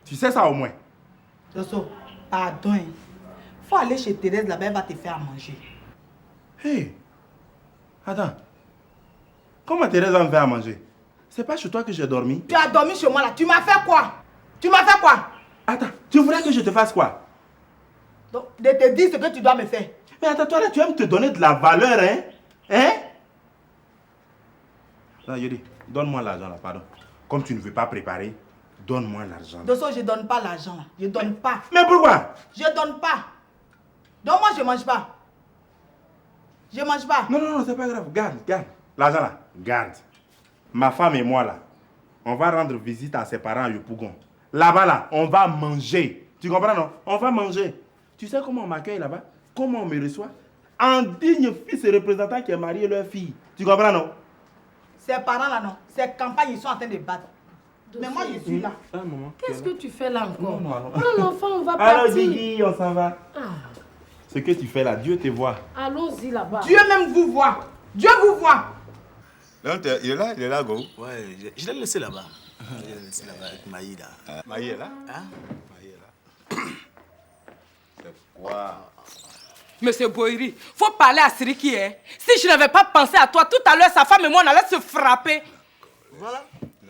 Tu sais ça au moins? Josso, pardon. Faut aller chez Thérèse là-bas, elle va te faire à manger. Hé, attends. Comment Thérèse va me faire à manger? C'est pas chez toi que j'ai dormi? Tu as dormi chez moi là. Tu m'as fait quoi? Tu m'as fait quoi? Attends, tu voudrais que je te fasse quoi? Donc, de te dire ce que tu dois me faire. Mais attends, toi là, tu aimes te donner de la valeur, hein? Hein? Non, Yodi, donne-moi l'argent là, pardon. Comme tu ne veux pas préparer, donne-moi l'argent. Dosso, je donne pas l'argent là. Je donne pas. Mais pourquoi? Je donne pas. Donc moi, je mange pas. Je mange pas. Non, non, non, c'est pas grave. Garde, garde. L'argent là, garde. Ma femme et moi là, on va rendre visite à ses parents à Yopougon. Là-bas là, on va manger. Tu comprends non? On va manger. Tu sais comment on m'accueille là-bas? Comment on me reçoit? Un digne fils et représentant qui a marié leur fille. Tu comprends, non? Ces parents-là, non. Ces campagnes, ils sont en train de battre. Mais moi, je suis là. Qu'est-ce que tu fais là encore? Non. Non, l'enfant, on va Alors, partir. Diggy, on s'en va. Ce que tu fais là, Dieu te voit. Allons-y là-bas. Dieu même vous voit. Dieu vous voit. Donc, il est là, Go. Ouais, je l'ai laissé là-bas. Je l'ai laissé là-bas avec Maï là. Maï est là? Hein? Maï est là. C'est quoi? Monsieur Boiri, faut parler à Siriki, hein. Si je n'avais pas pensé à toi, tout à l'heure, sa femme et moi, on allait se frapper. Voilà.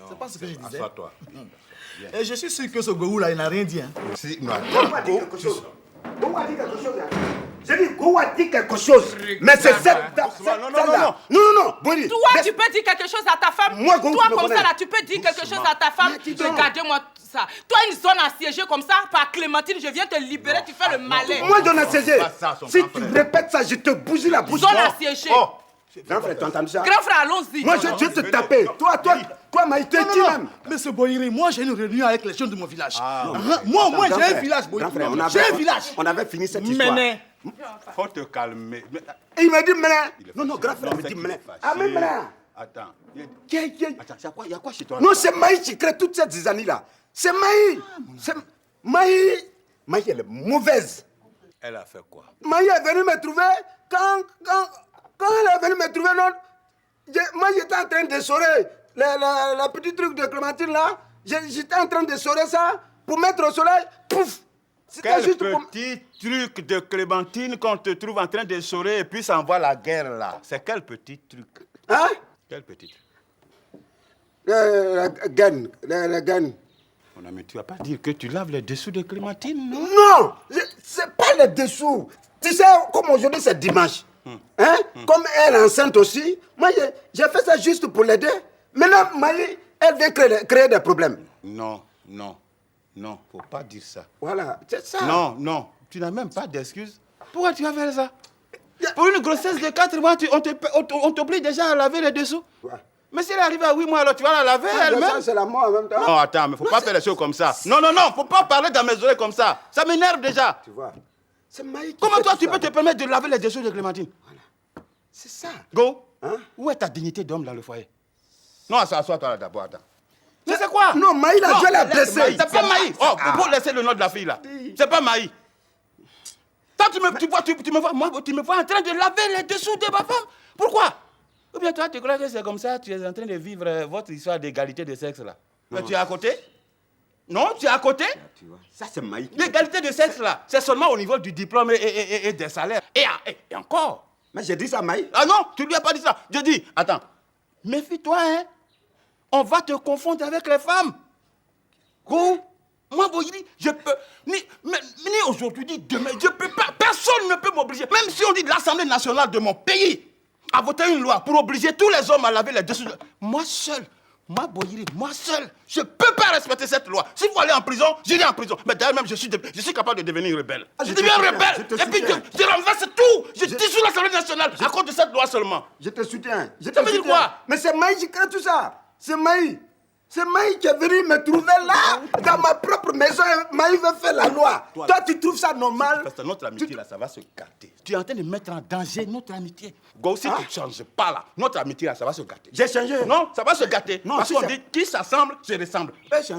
C'est pas ce que je disais. Assois-toi. Et je suis sûr que ce Gourou là, il n'a rien dit. Hein. Si, non, Go a dit quelque chose. Go a dit quelque chose. J'ai dit Go a dit quelque chose. Mais c'est cette. Non, Boiri. Toi, tu peux dire quelque chose à ta femme. Moi, Go, toi, tu me comme ça, connais. là, tu peux dire quelque chose à ta femme. Regardez-moi tout ça. Toi, une zone assiégée comme ça, par Clémentine, je viens te libérer, tu fais le malin. Moi, John assiégé. Si tu répètes ça, je te bousille la bouche. Zone assiégée. Grand frère, tu entends ça? Grand frère, allons-y. Moi, je vais te taper. Toi, Maï, tu es qui même? Monsieur Boiri, moi j'ai une réunion avec les jeunes de mon village. Moi, j'ai un village, Boiri. J'ai un village. On avait fini cette histoire. Faut te calmer. Il m'a dit Ménin. Non, grand frère, il m'a dit Ménin. Ah, mais Ménin. Attends. Attends, il y a quoi chez toi? Non, c'est Maï qui crée toute cette zizanie-là. C'est Maï. Maï, elle est mauvaise. Elle a fait quoi? Maï est venue me trouver quand elle est venue me trouver, non, moi j'étais en train de sorer le petit truc de Clémentine là. J'étais en train de sorer ça pour mettre au soleil. Pouf! Quel petit truc de Clémentine qu'on te trouve en train de sorer et puis ça envoie la guerre là. C'est quel petit truc? Hein? Quel petit truc? Le gain. Mon ami, tu vas pas dire que tu laves les dessous de Clémentine, non? Non! C'est pas les dessous. Tu sais, comme aujourd'hui c'est dimanche. Hein? Comme elle est enceinte aussi, moi j'ai fait ça juste pour l'aider. Maintenant, Maï, elle vient créer des problèmes. Non, faut pas dire ça. Voilà, c'est ça. Non, tu n'as même pas d'excuses. Pourquoi tu vas faire ça? Pour une grossesse de 4 mois, on t'oblige déjà à laver les dessous. Ouais. Mais si elle arrive à 8 mois, alors tu vas la laver elle-même. C'est la mort en même temps. Non, attends, mais faut pas faire les choses comme ça. Non, faut pas parler dans mes oreilles comme ça. Ça m'énerve déjà. Tu vois. Comment toi tu peux te permettre de laver les dessous de Clémentine? Voilà. C'est ça. Go. Où est ta dignité d'homme dans le foyer? Non, assois-toi là d'abord, attends. Mais c'est quoi? Non, Maï, là, Dieu l'a blessé. C'est pas Maï. Oh, pour laisser le nom de la fille là. C'est pas Maï. Toi, tu me vois en train de laver les dessous de ma femme. Pourquoi? Ou bien toi, tu crois que c'est comme ça, tu es en train de vivre votre histoire d'égalité de sexe là. Mais tu es à côté? Non, tu es à côté? Tu vois, ça c'est Maï. L'égalité de sexe là, c'est seulement au niveau du diplôme et des salaires. Et encore. Mais j'ai dit ça, Maï. Ah non, tu lui as pas dit ça. Je dis, attends, méfie-toi, hein. On va te confondre avec les femmes. Go. Moi, Boyri, je peux, ni aujourd'hui, ni demain, je peux pas, personne ne peut m'obliger. Même si on dit de l'Assemblée nationale de mon pays a voté une loi pour obliger tous les hommes à laver les dessous. Moi seul, moi, Boyri, moi seul, je peux pas respecter cette loi. S'il faut aller en prison, j'irai en prison. Mais d'ailleurs, même, je suis capable de devenir rebelle. Je deviens rebelle, et puis je renverse tout. Je dissous l'Assemblée nationale à cause de cette loi seulement. Je te soutiens. Ça veut dire quoi? Mais c'est Maï qui crée tout ça. C'est Maï. C'est Maï qui est venu me trouver là, dans ma propre maison. Maï veut faire la loi. Toi, tu trouves ça normal? Parce que notre amitié, là, ça va se gâter. Tu es en train de mettre en danger notre amitié. Go, si tu ne changes pas, là, notre amitié, là, ça va se gâter. J'ai changé. Non, ça va se gâter. Non, parce qu'on dit, qui s'assemble, se ressemble.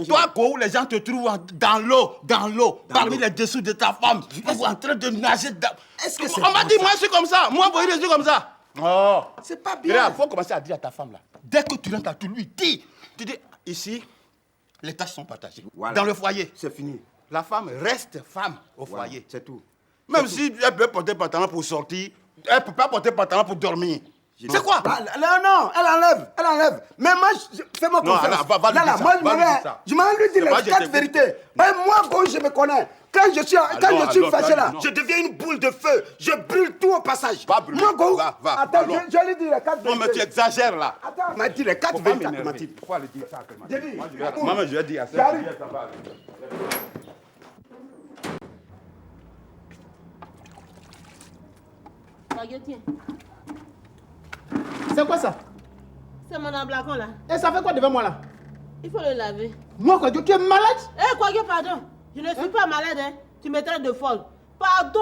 Toi, Go, les gens te trouvent dans l'eau, parmi les dessous de ta femme. En train de nager dedans. Est-ce que c'est On m'a dit, moi, je suis comme ça. Moi, je suis comme ça. Oh. C'est pas bien. Il faut commencer à dire à ta femme, là. Dès que tu rentres à tout lui, dis, ici, les tâches sont partagées. Voilà. Dans le foyer. C'est fini. La femme reste femme au foyer. C'est tout. Même si elle peut porter pantalon pour sortir, elle ne peut pas porter pantalon pour dormir. C'est quoi? Non, elle enlève. Mais moi, fais-moi confiance. Je m'en lui dis les 4 vérités. Moi, je me connais. Quand je suis fâché là, je deviens une boule de feu. Je brûle tout au passage. Moi, Go, attends, je lui dis les 4 vérités. Non, mais tu exagères là. Attends, il m'a dit les 4 vérités à Clémentine. Pourquoi le dire ça à Clémentine? Maman, je vais dire à ça. C'est quoi ça? C'est mon ablacon là. Et ça fait quoi devant moi là? Il faut le laver. Moi, Quagio, tu es malade? Quagio, pardon. Je ne suis pas malade, hein. Tu me traites de folle. Pardon,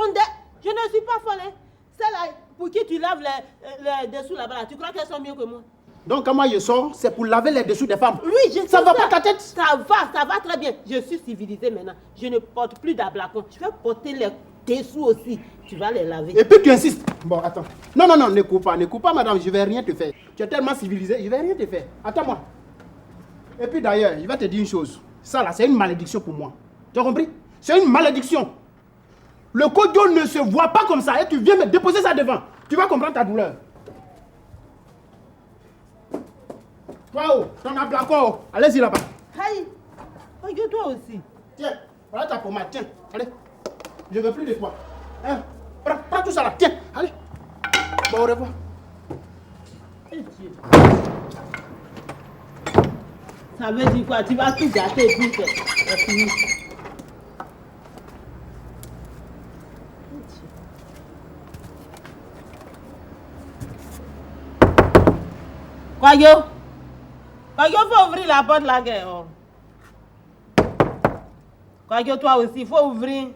je ne suis pas folle, hein. C'est là, pour qui tu laves les dessous là-bas, là. Tu crois qu'elles sont mieux que moi? Donc quand moi je sors, c'est pour laver les dessous des femmes. Oui, je sais ça. Va pas ta tête? Ça va très bien. Je suis civilisée maintenant. Je ne porte plus d'ablacon. Je vais porter les dessous aussi. Tu vas les laver. Et puis tu insistes. Bon, attends. Non, ne coupe pas, madame. Je vais rien te faire. Tu es tellement civilisée, je vais rien te faire. Attends-moi. Et puis d'ailleurs, je vais te dire une chose. Ça là, c'est une malédiction pour moi. Tu as compris? C'est une malédiction. Le kodio ne se voit pas comme ça. Et tu viens me déposer ça devant. Tu vas comprendre ta douleur. Toi, ton ablacon, allez-y là-bas. Aïe, regarde toi aussi. Tiens, voilà ta pommade, tiens, allez. Je ne veux plus de toi. Hein? Prends tout ça là, tiens, allez. Bon, au revoir. Ça veut dire quoi? Tu vas tout gâter et puis c'est fini. Kwayo? Kwayo, faut ouvrir la porte là, gueule. Kwayo, toi aussi, il faut ouvrir.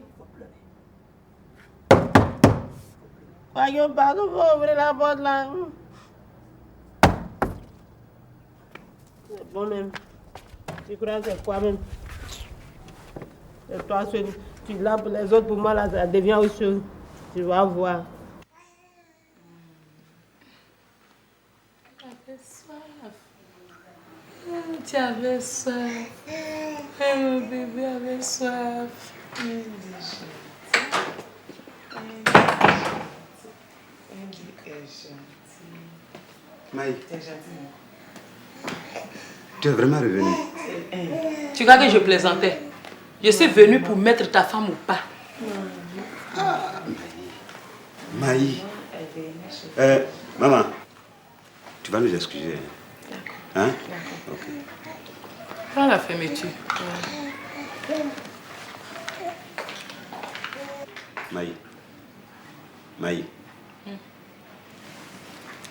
Kwayo, pardon, faut ouvrir la porte là. C'est bon même. Tu crois que c'est quoi même? Et toi, tu laves les autres pour moi là, ça devient autre chose. Tu vas voir. Tu avais soif. Mon bébé avait soif. Maï, tu es vraiment revenu. Tu crois que je plaisantais? Je suis venue pour mettre ta femme au pas. Maï. Maman, tu vas nous excuser. Hein? Ok. Prends la fermeture. Maï.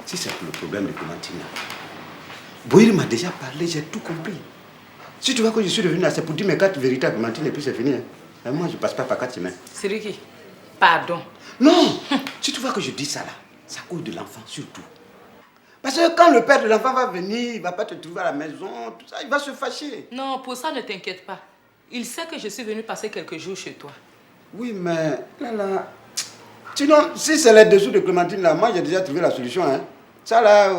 Si c'est pour le problème de Clémentine, Boïri m'a déjà parlé, j'ai tout compris. Si tu vois que je suis revenu là, c'est pour dire mes 4 vérités à Clémentine et puis c'est fini. Hein. Moi, je passe pas par 4 chemins. Siriki, pardon. Non! Si tu vois que je dis ça là, ça cause de l'enfant surtout. Parce que quand le père de l'enfant va venir, il ne va pas te trouver à la maison, tout ça, il va se fâcher. Non, pour ça, ne t'inquiète pas. Il sait que je suis venue passer quelques jours chez toi. Oui, mais là... Sinon, si c'est les dessous de Clémentine là, moi j'ai déjà trouvé la solution. Hein. Ça là,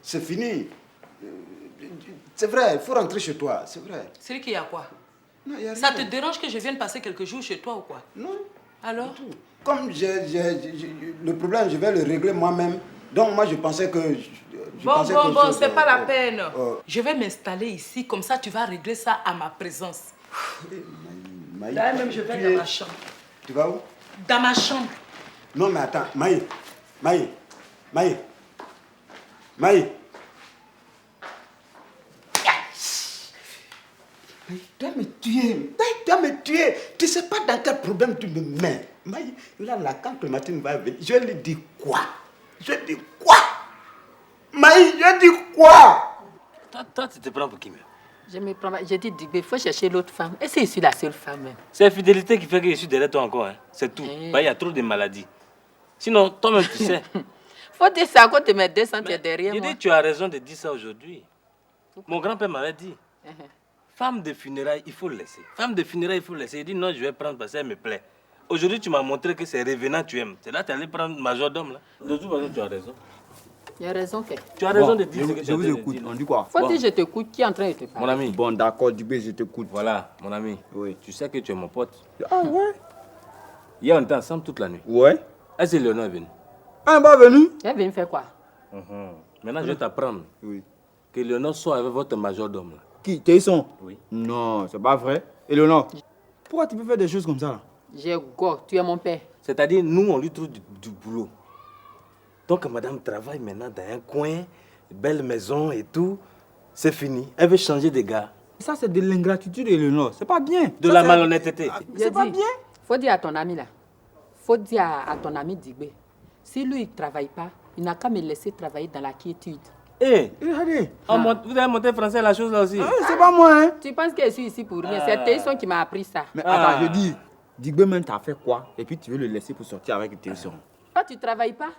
c'est fini. C'est vrai, il faut rentrer chez toi, c'est vrai. C'est qu'il y a quoi? Non, y a ça rien. te dérange que je vienne passer quelques jours chez toi ou quoi? Non. Alors? Comme le problème, je vais le régler moi-même. Donc moi je pensais que... Bon, c'est pas la peine. Je vais m'installer ici, comme ça tu vas régler ça à ma présence. Là même je vais dans ma chambre. Tu vas où? Dans ma chambre. Non mais attends, Maï. Tu vas me tuer. Tu sais pas dans quel problème tu me mets. Maï, là, quand Clémentine va venir, je lui dis quoi? Maï, je dis quoi? Toi, tu te prends pour qui même? Je me prends. J'ai dit, il faut chercher l'autre femme. Et c'est ici la seule femme même. C'est la fidélité qui fait que je suis derrière toi encore. Hein. C'est tout. Il y a trop de maladies. Sinon, toi-même, tu sais. Faut dire ça à cause de mes 200, tu es derrière moi. Je dis, tu as raison de dire ça aujourd'hui. Mon grand-père m'avait dit, femme de funérailles, il faut le laisser. Femme de funérailles, il faut le laisser. Il dit, non, je vais prendre parce qu'elle me plaît. Aujourd'hui, tu m'as montré que c'est revenant, tu aimes. C'est là que tu allais prendre majordome, là. De toute façon, tu as raison. Il a raison, que. Tu as raison de dire ce que tu as Je vous écoute. On dit quoi? Faut dire, je t'écoute. Qui est en train de te parler? Mon ami. Bon, d'accord, Dubé, je t'écoute. Voilà, mon ami. Oui. Tu sais que tu es mon pote. Ah ouais? Hier, on était ensemble toute la nuit. Ouais. Est-ce que Léonore est venue? Ah, elle est pas venue? Elle est venue faire quoi? Maintenant, je vais t'apprendre que Léonore soit avec votre majordome. Là. Qui? Théison? Oui. Non, c'est pas vrai. Éléonore, pourquoi tu peux faire des choses comme ça là? J'ai go, tu es mon père. C'est-à-dire, nous, on lui trouve du boulot. Donc, madame travaille maintenant dans un coin, belle maison et tout. C'est fini. Elle veut changer de gars. Ça, c'est de l'ingratitude, Éléonore. C'est pas bien. De la malhonnêteté. C'est pas bien. Faut dire à ton ami là. Faut dire à ton ami Dibé. Si lui, il ne travaille pas, il n'a qu'à me laisser travailler dans la quiétude. Eh, vous avez monté français la chose là aussi. C'est pas moi, hein. Tu penses que je suis ici pour rien? C'est Théison qui m'a appris ça. Mais attends, je dis, Digbé même t'as fait quoi? Et puis tu veux le laisser pour sortir avec Théison. Toi, tu ne travailles pas?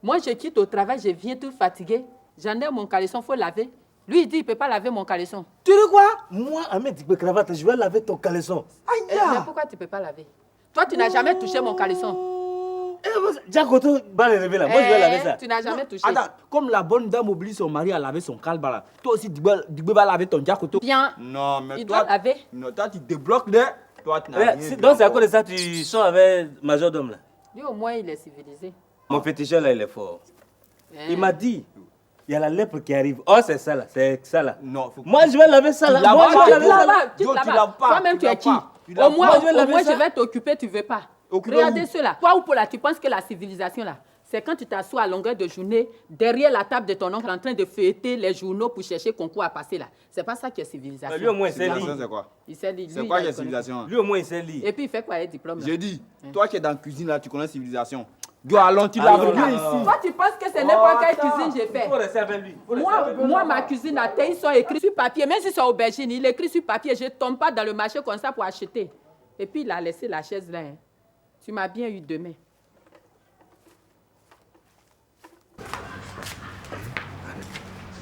Moi, je quitte au travail, je viens tout fatigué. J'en ai mon caleçon, il faut laver. Lui, il dit, il ne peut pas laver mon caleçon. Tu dis quoi? Moi, Ahmed Cravate, je vais laver ton caleçon. Mais pourquoi tu ne peux pas laver? Toi, tu n'as jamais touché mon caleçon. Jacoto va le lever là. Moi, je vais laver ça. Tu n'as jamais touché. Attends, comme la bonne dame oblige son mari à laver son calba là, toi aussi, tu vas laver ton Jacoto. Bien. Non, mais il toi, doit laver. Non, toi, tu débloques de. Toi, tu n'as rien. Donc, c'est à cause de ça que tu sors avec majordome là. Lui, au moins, il est civilisé. Mon féticheur là, il est fort. Il m'a dit, il y a la lèpre qui arrive. Oh, c'est ça là, c'est ça là. Non, moi, je vais laver ça là. Moi, je vais laver ça là. Tu te laves pas. Toi-même, tu es qui? Au moins, je vais t'occuper, tu ne veux pas. Regardez cela. Toi ou Paula, tu penses que la civilisation là, c'est quand tu t'assois à longueur de journée derrière la table de ton oncle en train de feuilleter les journaux pour chercher concours à passer là. C'est pas ça qui est civilisation. Lui au moins il sait lire. C'est quoi? Il sait lire. C'est quoi la civilisation? Lui au moins il sait lire. Et puis il fait quoi avec diplôme là? J'ai dit, toi qui es dans la cuisine là, tu connais la civilisation. Yo, allons, tu laves bien ici. Toi, tu penses que ce n'est pas quelle cuisine j'ai fait? Il faut rester avec lui. Moi, ma cuisine à thé, ils sont écrits sur papier. Même si c'est aubergine, il écrit sur papier. Je ne tombe pas dans le marché comme ça pour acheter. Et puis, il a laissé la chaise là. Hein. Tu m'as bien eu demain.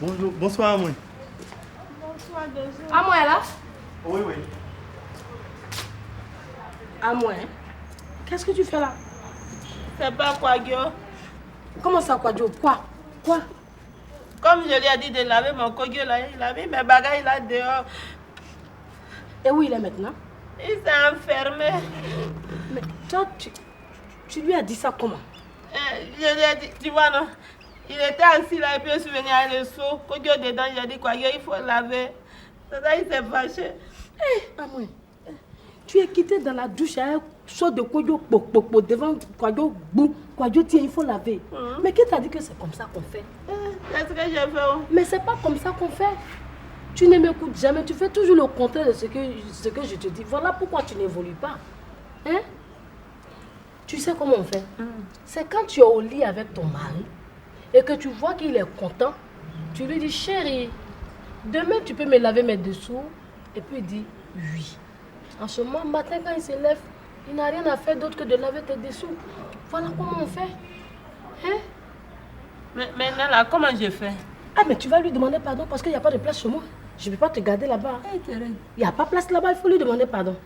Bonjour, bonsoir, moi. Bonsoir, désolé. À moi, là? Oui, oui. À moi, hein? Qu'est-ce que tu fais là? C'est pas Kwadjo. Comment ça, Kwadjo? Quoi? Comme je lui ai dit de laver mon Kwadjo là, il a mis mes bagages là dehors. Et où il est maintenant? Il s'est enfermé. Mais toi, tu lui as dit ça comment? Je lui ai dit, tu vois non, il était assis là et puis je suis venu avec le seau. Kwadjo dedans, j'ai dit Kwadjo, il faut laver. C'est ça, il s'est fâché. Amoué, tu es quitté dans la douche avec un seau de Kwadjo devant Kwadjo, boum, Kwadjo, tiens, il faut laver. Mais qui t'a dit que c'est comme ça qu'on fait? C'est ce que j'ai fait. Mais c'est pas comme ça qu'on fait. Tu ne m'écoutes jamais, tu fais toujours le contraire de ce que je te dis. Voilà pourquoi tu n'évolues pas. Hein? Tu sais comment on fait? C'est quand tu es au lit avec ton mari et que tu vois qu'il est content, tu lui dis, chérie, demain tu peux me laver mes dessous. Et puis il dit, oui. En ce moment, matin quand il se lève, il n'a rien à faire d'autre que de laver tes dessous. Voilà comment on fait. Hein? Mais maintenant là, comment je fais? Ah mais tu vas lui demander pardon parce qu'il n'y a pas de place chez moi. Je ne peux pas te garder là-bas. Il n'y a pas de place là-bas, il faut lui demander pardon.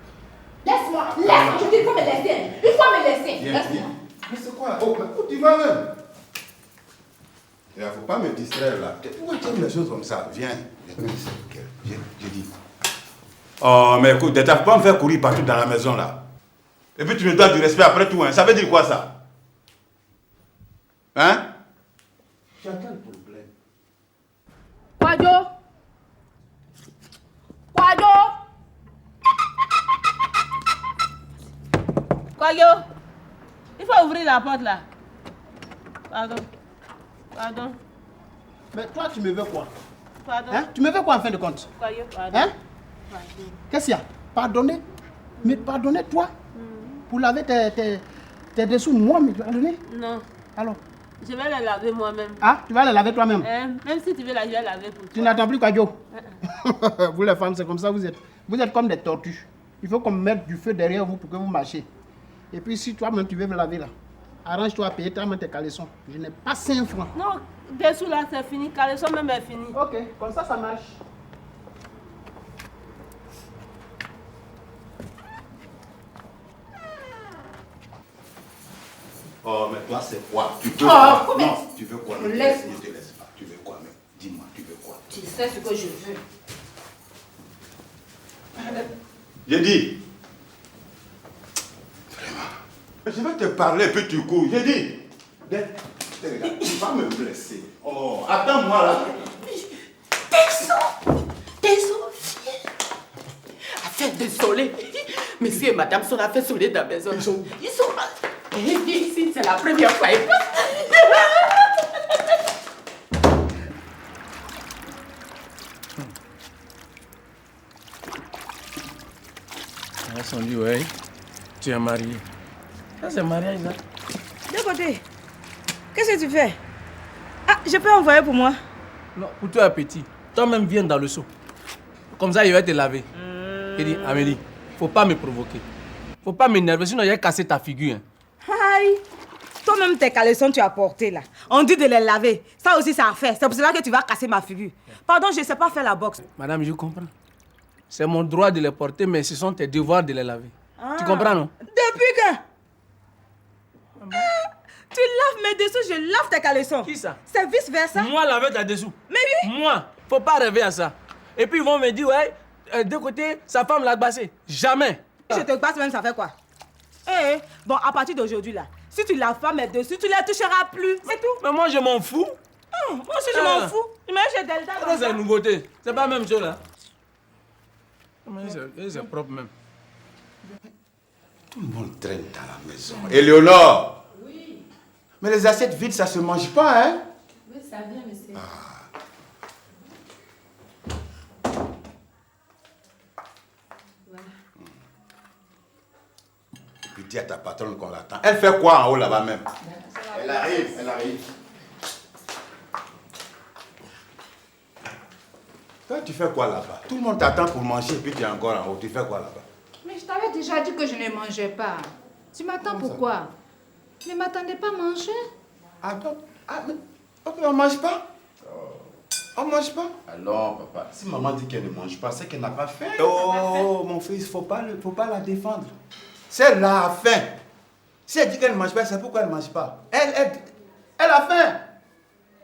Laisse-moi, laisse-moi, je dis, il faut me laisser. Il faut me laisser. Laisse-moi. Mais c'est quoi? Oh, mais où tu vas même? Il ne faut pas me distraire là. Pourquoi tu aimes les choses comme ça? Viens. Viens, j'ai dit. Oh, mais écoute, tu ne vas pas me faire courir partout dans la maison là. Et puis tu me dois du respect après tout, hein. Ça veut dire quoi ça? Hein? Tu as quel problème? Kwadjo! Kwadjo! Kwadjo, il faut ouvrir la porte là. Pardon. Pardon. Mais toi, tu me veux quoi? Pardon. Hein? Tu me veux quoi en fin de compte? Kwadjo, pardon. Hein? Qu'est-ce qu'il y a? Pardonner? Mais pardonner toi? Pour laver tes dessous, moi, mais pardonner? Non. Alors? Je vais les laver moi-même. Ah, tu vas les laver toi-même? Même si tu veux la, je vais laver pour toi. Tu n'attends plus Kwadjo? Vous les femmes, c'est comme ça vous êtes. Vous êtes comme des tortues. Il faut qu'on mette du feu derrière vous pour que vous marchiez. Et puis si toi-même tu veux me laver là, arrange-toi à payer toi-même tes caleçons. Je n'ai pas 5 francs. Non, dessous là c'est fini, caleçon même est fini. Ok, comme ça marche. Oh, mais toi, c'est quoi? Tu veux quoi? Non, tu veux quoi? Ne te laisse pas. Tu veux quoi? Mais dis-moi, tu veux quoi? Tu sais ce que je veux. J'ai dit. Vraiment. Je vais te parler, puis tu cours. J'ai dit. Regarde, tu vas me blesser. Oh, attends-moi là. Désolé. Affaire désolé. Monsieur et madame sont affaires désolé dans la maison. Ils sont ici, c'est la première fois. Elles sont dit, ouais, tu es marié. Ça, c'est mariage, là. De côté, qu'est-ce que tu fais? Ah, je peux envoyer pour moi? Non, pour toi, petit. Toi-même, viens dans le seau. Comme ça, il va te laver. Il dit, Amélie, faut pas me provoquer. Faut pas m'énerver, sinon il va casser ta figure. Hein. Aïe, Toi-même, tes caleçons, tu as porté là. On dit de les laver. Ça aussi, ça a fait. C'est pour cela que tu vas casser ma figure. Pardon, je ne sais pas faire la boxe. Madame, je comprends. C'est mon droit de les porter, mais ce sont tes devoirs de les laver. Tu comprends, non? Depuis que... tu laves mes dessous, je lave tes caleçons. Qui ça? C'est vice-versa. Moi, laver tes dessous. Mais oui. Moi, faut pas rêver à ça. Et puis ils vont me dire, ouais, de côté, sa femme l'a bassé. Jamais. Je te basse même, ça fait quoi? Bon, à partir d'aujourd'hui là, si tu laves pas mes dessous, tu les toucheras plus. C'est tout. Mais moi, je m'en fous. Moi aussi, je m'en fous. Mais chez Delta. C'est une nouveauté. C'est pas la même chose là. C'est propre même. Tout le monde traîne dans la maison. Éléonore! Oui. Mais les assiettes vides, ça se mange pas, hein? Oui, ça vient, monsieur. Voilà. Et puis dis à ta patronne qu'on l'attend. Elle fait quoi en haut là-bas même? Elle arrive, elle arrive. Toi, tu fais quoi là-bas? Tout le monde t'attend pour manger et puis tu es encore en haut. Tu fais quoi là-bas? Mais je t'avais déjà dit que je ne mangeais pas. Tu m'attends pourquoi? Ne m'attendais pas à manger. Attends. Mais ok, on mange pas? On mange pas? Alors, papa, si maman dit qu'elle ne mange pas, c'est qu'elle n'a pas faim. Oh, mon fils, faut pas la défendre. C'est la faim. Si elle dit qu'elle ne mange pas, c'est pourquoi elle ne mange pas. Elle a faim.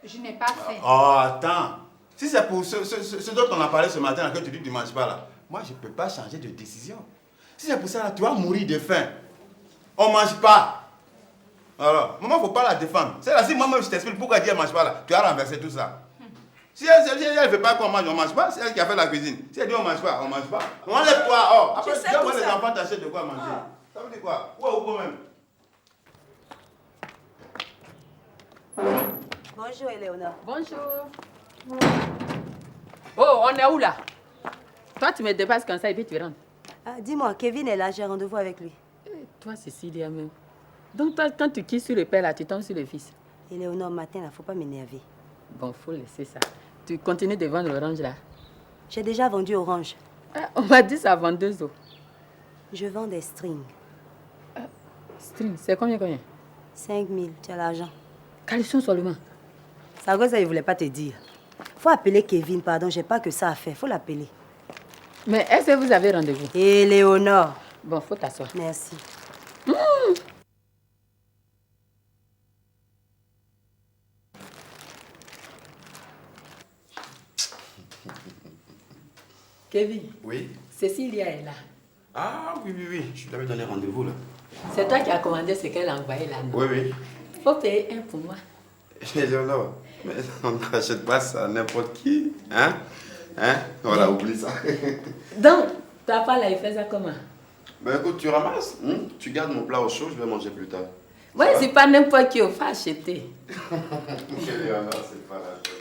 Je n'ai pas faim. Oh, attends. Si c'est pour ce dont on a parlé ce matin, que tu dis que tu ne manges pas là, moi je ne peux pas changer de décision. Si c'est pour ça, là, tu vas mourir de faim. On ne mange pas. Alors, maman, il ne faut pas la défendre. C'est là, si moi-même je t'explique pourquoi elle dit qu'elle ne mange pas là, tu as renversé tout ça. Si elle ne veut pas qu'on mange, on ne mange pas. C'est elle qui a fait la cuisine. Si elle dit on ne mange pas, on ne mange pas. Enlève-toi. Oh. Après, tu dois voir les enfants t'acheter de quoi manger. Ça veut dire quoi? Ouais, ou quand même. Bonjour, Éléonore. Bonjour. Oh, on est où là? Toi, tu me dépasses comme ça et puis tu rentres. Ah, dis-moi, Kevin est là, j'ai rendez-vous avec lui. Toi, Cécilia même. Donc, toi, quand tu quittes sur le père là, tu tombes sur le fils. Éléonore, matin, là, faut pas m'énerver. Bon, faut laisser ça. Tu continues de vendre l'orange là? J'ai déjà vendu orange. Ah, on m'a dit ça vend 2 os. Je vends des strings. String, c'est combien? 5 000, tu as l'argent. Caleçon seulement. Ça, ça, il voulait pas te dire. Faut appeler Kevin, pardon, j'ai pas que ça à faire. Faut l'appeler. Mais est-ce que vous avez rendez-vous? Éléonore. Bon, faut t'asseoir. Merci. Kevin. Oui. Cécilia est là. Ah oui. Je lui avais donné rendez-vous là. C'est toi qui as commandé ce qu'elle a envoyé là, non? Oui. Faut payer un pour moi. Éléonore, mais on n'achète pas ça à n'importe qui. Hein? Voilà, oublie ça. Donc, papa là, il fait ça comment? Ben écoute, tu ramasses, tu gardes mon plat au chaud, je vais manger plus tard. Ouais, c'est pas n'importe qui, on va acheter. Éléonore, c'est pas la chose.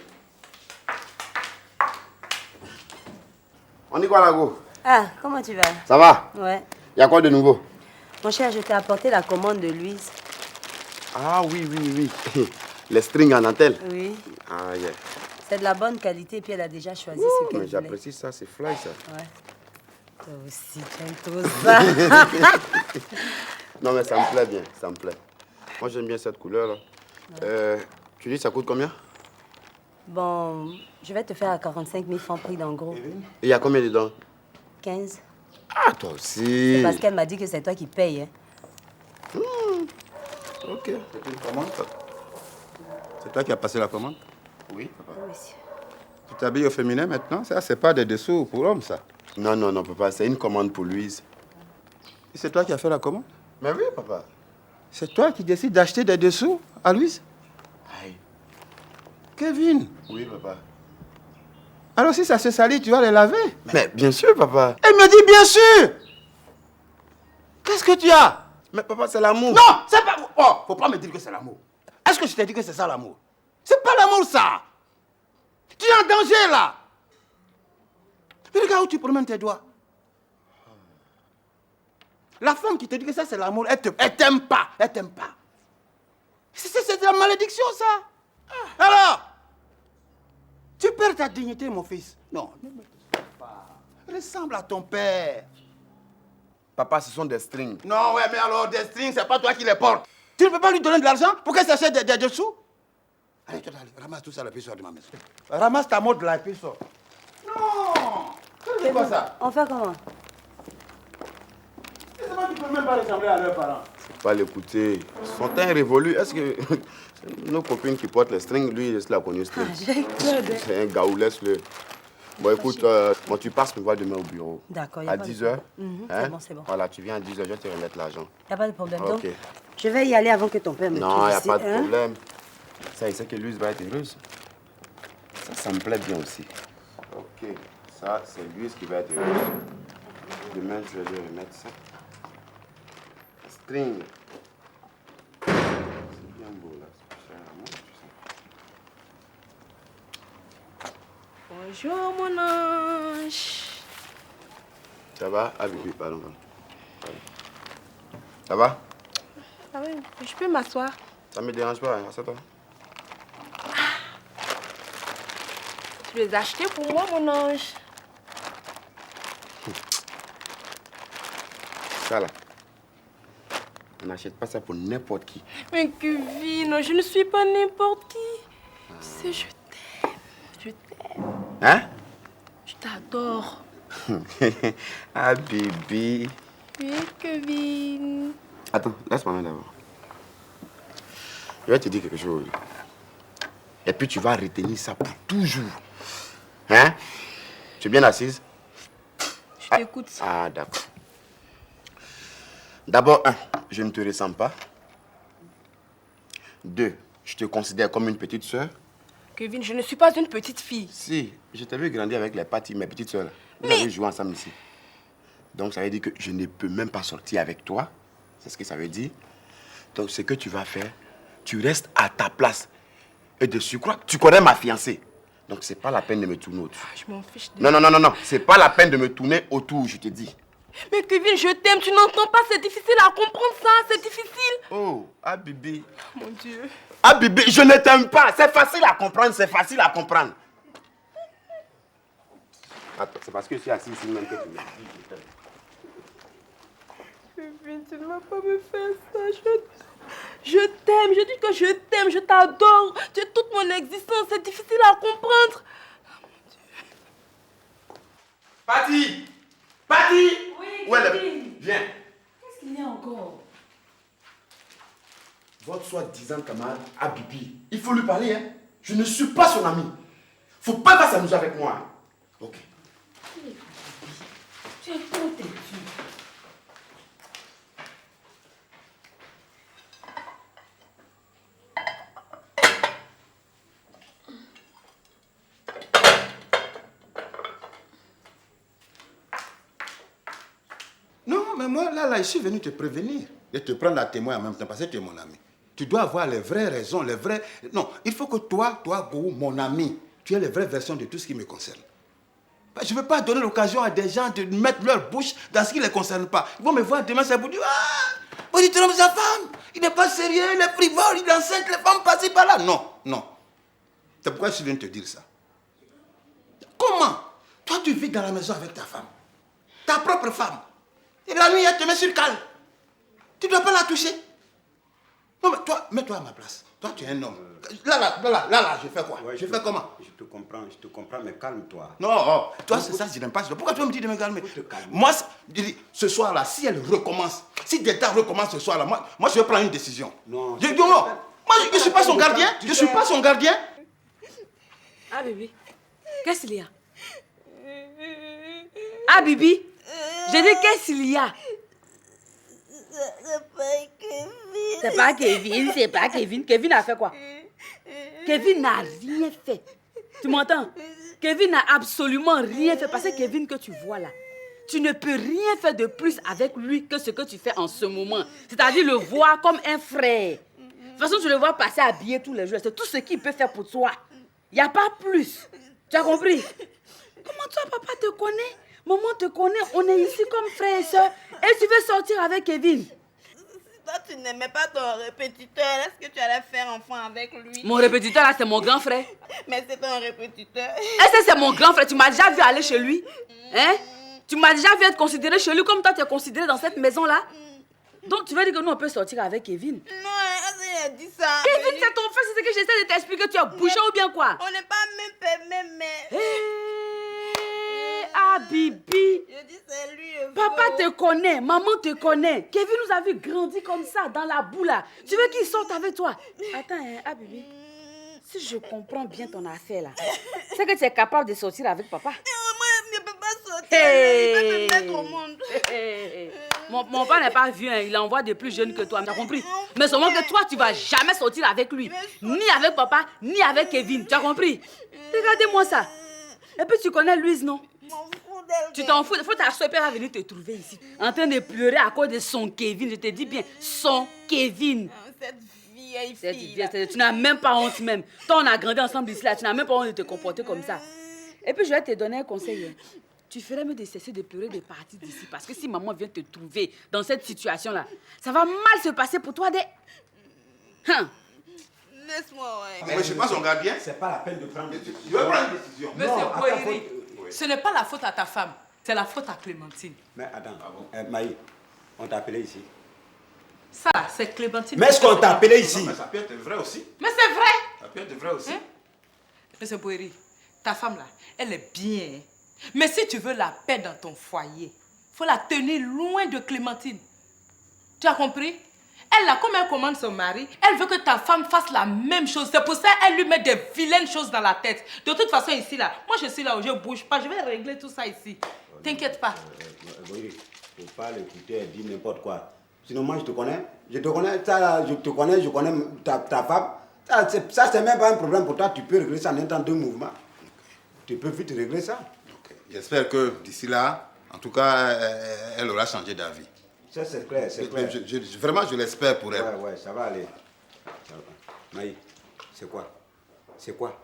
On y quoi, Lago? Ah, comment tu vas? Ça va? Ouais. Y a quoi de nouveau? Mon cher, je t'ai apporté la commande de Louise. Ah oui. Les strings en dentelle? Oui. Ah, yeah. C'est de la bonne qualité et puis elle a déjà choisi ce qu'elle Mais voulait. j'apprécie ça, c'est fly ça. Ouais. Toi aussi, tu aimes trop ça. Non mais ça me plaît bien, ça me plaît. Moi j'aime bien cette couleur là. Tu dis ça coûte combien? Bon, je vais te faire à 45 000 francs prix d'en gros. Et il y a combien dedans? 15. Ah toi aussi. C'est parce qu'elle m'a dit que c'est toi qui payes. Hein. Ok. C'est une commande. C'est toi qui as passé la commande? Oui, papa. Oui, monsieur. Tu t'habilles au féminin maintenant? Ça, c'est pas des dessous pour l'homme, ça. Non, papa, c'est une commande pour Louise. Et c'est toi qui as fait la commande? Mais oui, papa. C'est toi qui décides d'acheter des dessous à Louise? Aïe. Kevin. Oui, papa. Alors si ça se salit, tu vas les laver? Mais bien sûr, papa. Elle me dit bien sûr! Qu'est-ce que tu as? Mais papa, c'est l'amour. Non, c'est pas... Oh, faut pas me dire que c'est l'amour. Est-ce que je t'ai dit que c'est ça l'amour? C'est pas l'amour, ça! Tu es en danger, là! Mais regarde où tu promènes tes doigts. La femme qui te dit que ça, c'est l'amour, elle t'aime pas. Elle t'aime pas. C'est de la malédiction, ça. Alors, tu perds ta dignité, mon fils. Non, ne me touche pas. Ressemble à ton père. Papa, ce sont des strings. Non, ouais, mais alors, des strings, c'est pas toi qui les portes. Tu ne peux pas lui donner de l'argent pour qu'elle s'achète des dessous? Allez, ramasse tout ça, la puis sort de ma maison. Ramasse ta mode là et puis sort. Non! C'est quoi ça? On fait comment? C'est moi qui ne peux même pas ressembler à leurs parents. Pas l'écouter. Son teint est révolu. Est-ce que nos copines qui portent les strings, lui, il a connu string? C'est un gaou, laisse-le. Bon, écoute, bon, tu passes me voir demain au bureau. D'accord. À 10h. C'est bon, c'est bon. Voilà, tu viens à 10h, je vais te remettre l'argent. Il n'y a pas de problème. Ok. Donc, je vais y aller avant que ton père me trouve. Non, il n'y a ici, pas de problème. Ça, il sait que Luce va être heureuse. Ça me plaît bien aussi. Ok, ça, c'est Luce qui va être heureuse. Demain, je vais lui remettre ça. String. C'est bien beau, là. C'est amour, tu sais. Bonjour, mon ange. Ça va? Ah, oui, pardon. Ça va? Ah oui, je peux m'asseoir. Ça me dérange pas, hein, assieds-toi. Tu les as achetés pour moi, mon ange. Ça, là. On n'achète pas ça pour n'importe qui. Mais Kevin, je ne suis pas n'importe qui. Tu sais, je t'aime. Je t'aime. Hein? Je t'adore. Ah, bébé. Oui, Kevin. Attends, laisse-moi d'abord. Je vais te dire quelque chose. Et puis tu vas retenir ça pour toujours. Hein? Tu es bien assise? Je t'écoute. Ah, d'accord. D'abord, 1, je ne te ressemble pas. 2, je te considère comme une petite sœur. Kevin, je ne suis pas une petite fille. Si, je t'ai vu grandir avec les patis, mes petites sœurs. Vous avez joué ensemble ici. Donc ça veut dire que je ne peux même pas sortir avec toi. C'est ce que ça veut dire. Donc ce que tu vas faire, tu restes à ta place. Et de surcroît, tu connais ma fiancée. Donc c'est pas la peine de me tourner autour. Je m'en fiche de... Non. C'est pas la peine de me tourner autour, je te dis. Mais Kevin, je t'aime, tu n'entends pas, c'est difficile à comprendre ça, c'est difficile. Oh, ah Bibi. Mon Dieu. Ah Bibi, je ne t'aime pas. C'est facile à comprendre, c'est facile à comprendre. Attends, c'est parce que je suis assis ici même que tu me dis je t'aime. Kevin, tu ne vas pas me faire ça, je t'aime, je dis que je t'aime, je t'adore. Tu es toute mon existence, c'est difficile à comprendre. Patty! Patty! Oui, où elle est? Kevin. Viens. Qu'est-ce qu'il y a encore? Votre soi-disant camarade Abibi, il faut lui parler, hein. Je ne suis pas son ami. Faut pas s'amuser avec moi. Hein. Ok. Tu es trop têtu. Non, mais moi, là, je suis venu te prévenir. Et te prendre à témoin en même temps, parce que tu es mon ami. Tu dois avoir les vraies raisons, les vraies... Non, il faut que toi, Go, mon ami, tu aies les vraies versions de tout ce qui me concerne. Je ne veux pas donner l'occasion à des gens de mettre leur bouche dans ce qui ne les concerne pas. Ils vont me voir demain, ça vous dit, ah, vous dites, sa femme, il n'est pas sérieux, il est frivole, il est enceinte, les femmes passent par là. Non. C'est pourquoi je viens te dire ça. Comment? Toi, tu vis dans la maison avec ta femme, ta propre femme. Et la nuit, elle te met sur cale. Tu ne dois pas la toucher. Non, mais toi, mets-toi à ma place. Toi, tu es un homme. Là, je fais quoi? Ouais, je fais comment? Je te comprends, mais calme-toi. Non, toi, c'est ça, je n'aime pas. Pourquoi tu me dis de me calmer? Moi, ce soir-là, si elle recommence, si Delta recommence ce soir-là, moi, je vais prendre une décision. Non. Moi, je ne suis pas son gardien. Je ne suis pas son gardien. Ah, Bibi, qu'est-ce qu'il y a? Ah, Bibi, j'ai dit qu'est-ce qu'il y a? C'est pas Kevin, c'est pas Kevin. Kevin a fait quoi? Kevin n'a rien fait. Tu m'entends? Kevin n'a absolument rien fait. Parce que Kevin que tu vois là, tu ne peux rien faire de plus avec lui que ce que tu fais en ce moment. C'est-à-dire le voir comme un frère. De toute façon, tu le vois passer habillé tous les jours. C'est tout ce qu'il peut faire pour toi. Il n'y a pas plus. Tu as compris? Comment toi, papa te connaît? Maman te connaît. On est ici comme frère et soeur. Et tu veux sortir avec Kevin? Toi, tu n'aimais pas ton répétiteur. Est-ce que tu allais faire enfant avec lui? Mon répétiteur, là, c'est mon grand frère. Mais c'est un répétiteur. Est-ce que c'est mon grand frère? Tu m'as déjà vu aller chez lui? Hein? Tu m'as déjà vu être considéré chez lui comme toi, tu es considéré dans cette maison-là? Donc, tu veux dire que nous, on peut sortir avec Kevin? Non, elle dit ça. Kevin, c'est ton frère, c'est ce que j'essaie de t'expliquer. Tu as bouché ou bien quoi? On n'est pas même mère. Ah, Bibi. Je dis c'est lui. Papa te connaît, maman te connaît. Kevin nous a vu grandir comme ça, dans la boue là. Tu veux qu'il sorte avec toi? Attends, hein, Bibi. Si je comprends bien ton affaire là, c'est que tu es capable de sortir avec papa. Moi, je ne peux pas sortir. Il va me mettre au monde. Mon père n'est pas vieux, hein. Il envoie des plus jeunes que toi, tu as compris? Mais seulement que toi, tu vas jamais sortir avec lui. Ni avec papa, ni avec Kevin, tu as compris? Regardez-moi ça. Et puis tu connais Louise, non? Tu t'en fous, il faut ta soeur va venir te trouver ici, en train de pleurer à cause de son Kevin. Je te dis bien, son Kevin. Cette vieille fille. Tu n'as même pas honte même. Toi, on a grandi ensemble ici, là, tu n'as même pas honte de te comporter comme ça. Et puis, je vais te donner un conseil. Tu ferais mieux de cesser de pleurer, de partir d'ici. Parce que si maman vient te trouver dans cette situation-là, ça va mal se passer pour toi. Laisse-moi, ouais. Mais je pense qu'on regarde bien. C'est pas la peine de prendre. Je vais prendre une décision. Monsieur Poiri, ce n'est pas la faute à ta femme, c'est la faute à Clémentine. Mais attends, Maï, on t'a appelé ici. Ça, c'est Clémentine. Mais est-ce qu'on t'a appelé ici? Mais ça peut être vrai aussi. Mais c'est vrai. Ça peut être vrai aussi. Monsieur Poiri, ta femme là, elle est bien. Mais si tu veux la paix dans ton foyer, il faut la tenir loin de Clémentine. Tu as compris? Elle, là, comme elle commande son mari, elle veut que ta femme fasse la même chose. C'est pour ça qu'elle lui met des vilaines choses dans la tête. De toute façon, ici, là, moi, je suis là où je ne bouge pas. Je vais régler tout ça ici. T'inquiète pas. Oui, il ne faut pas l'écouter, elle dit n'importe quoi. Sinon, moi, je te connais. Je te connais, ça, je connais ta femme. Ça, c'est même pas un problème pour toi. Tu peux régler ça en un temps de mouvement. Tu peux vite régler ça. Okay. J'espère que d'ici là, en tout cas, elle aura changé d'avis. Ça, c'est clair, c'est clair. Vraiment, je l'espère pour elle. Ouais, ça va aller. Maï, c'est quoi? C'est quoi?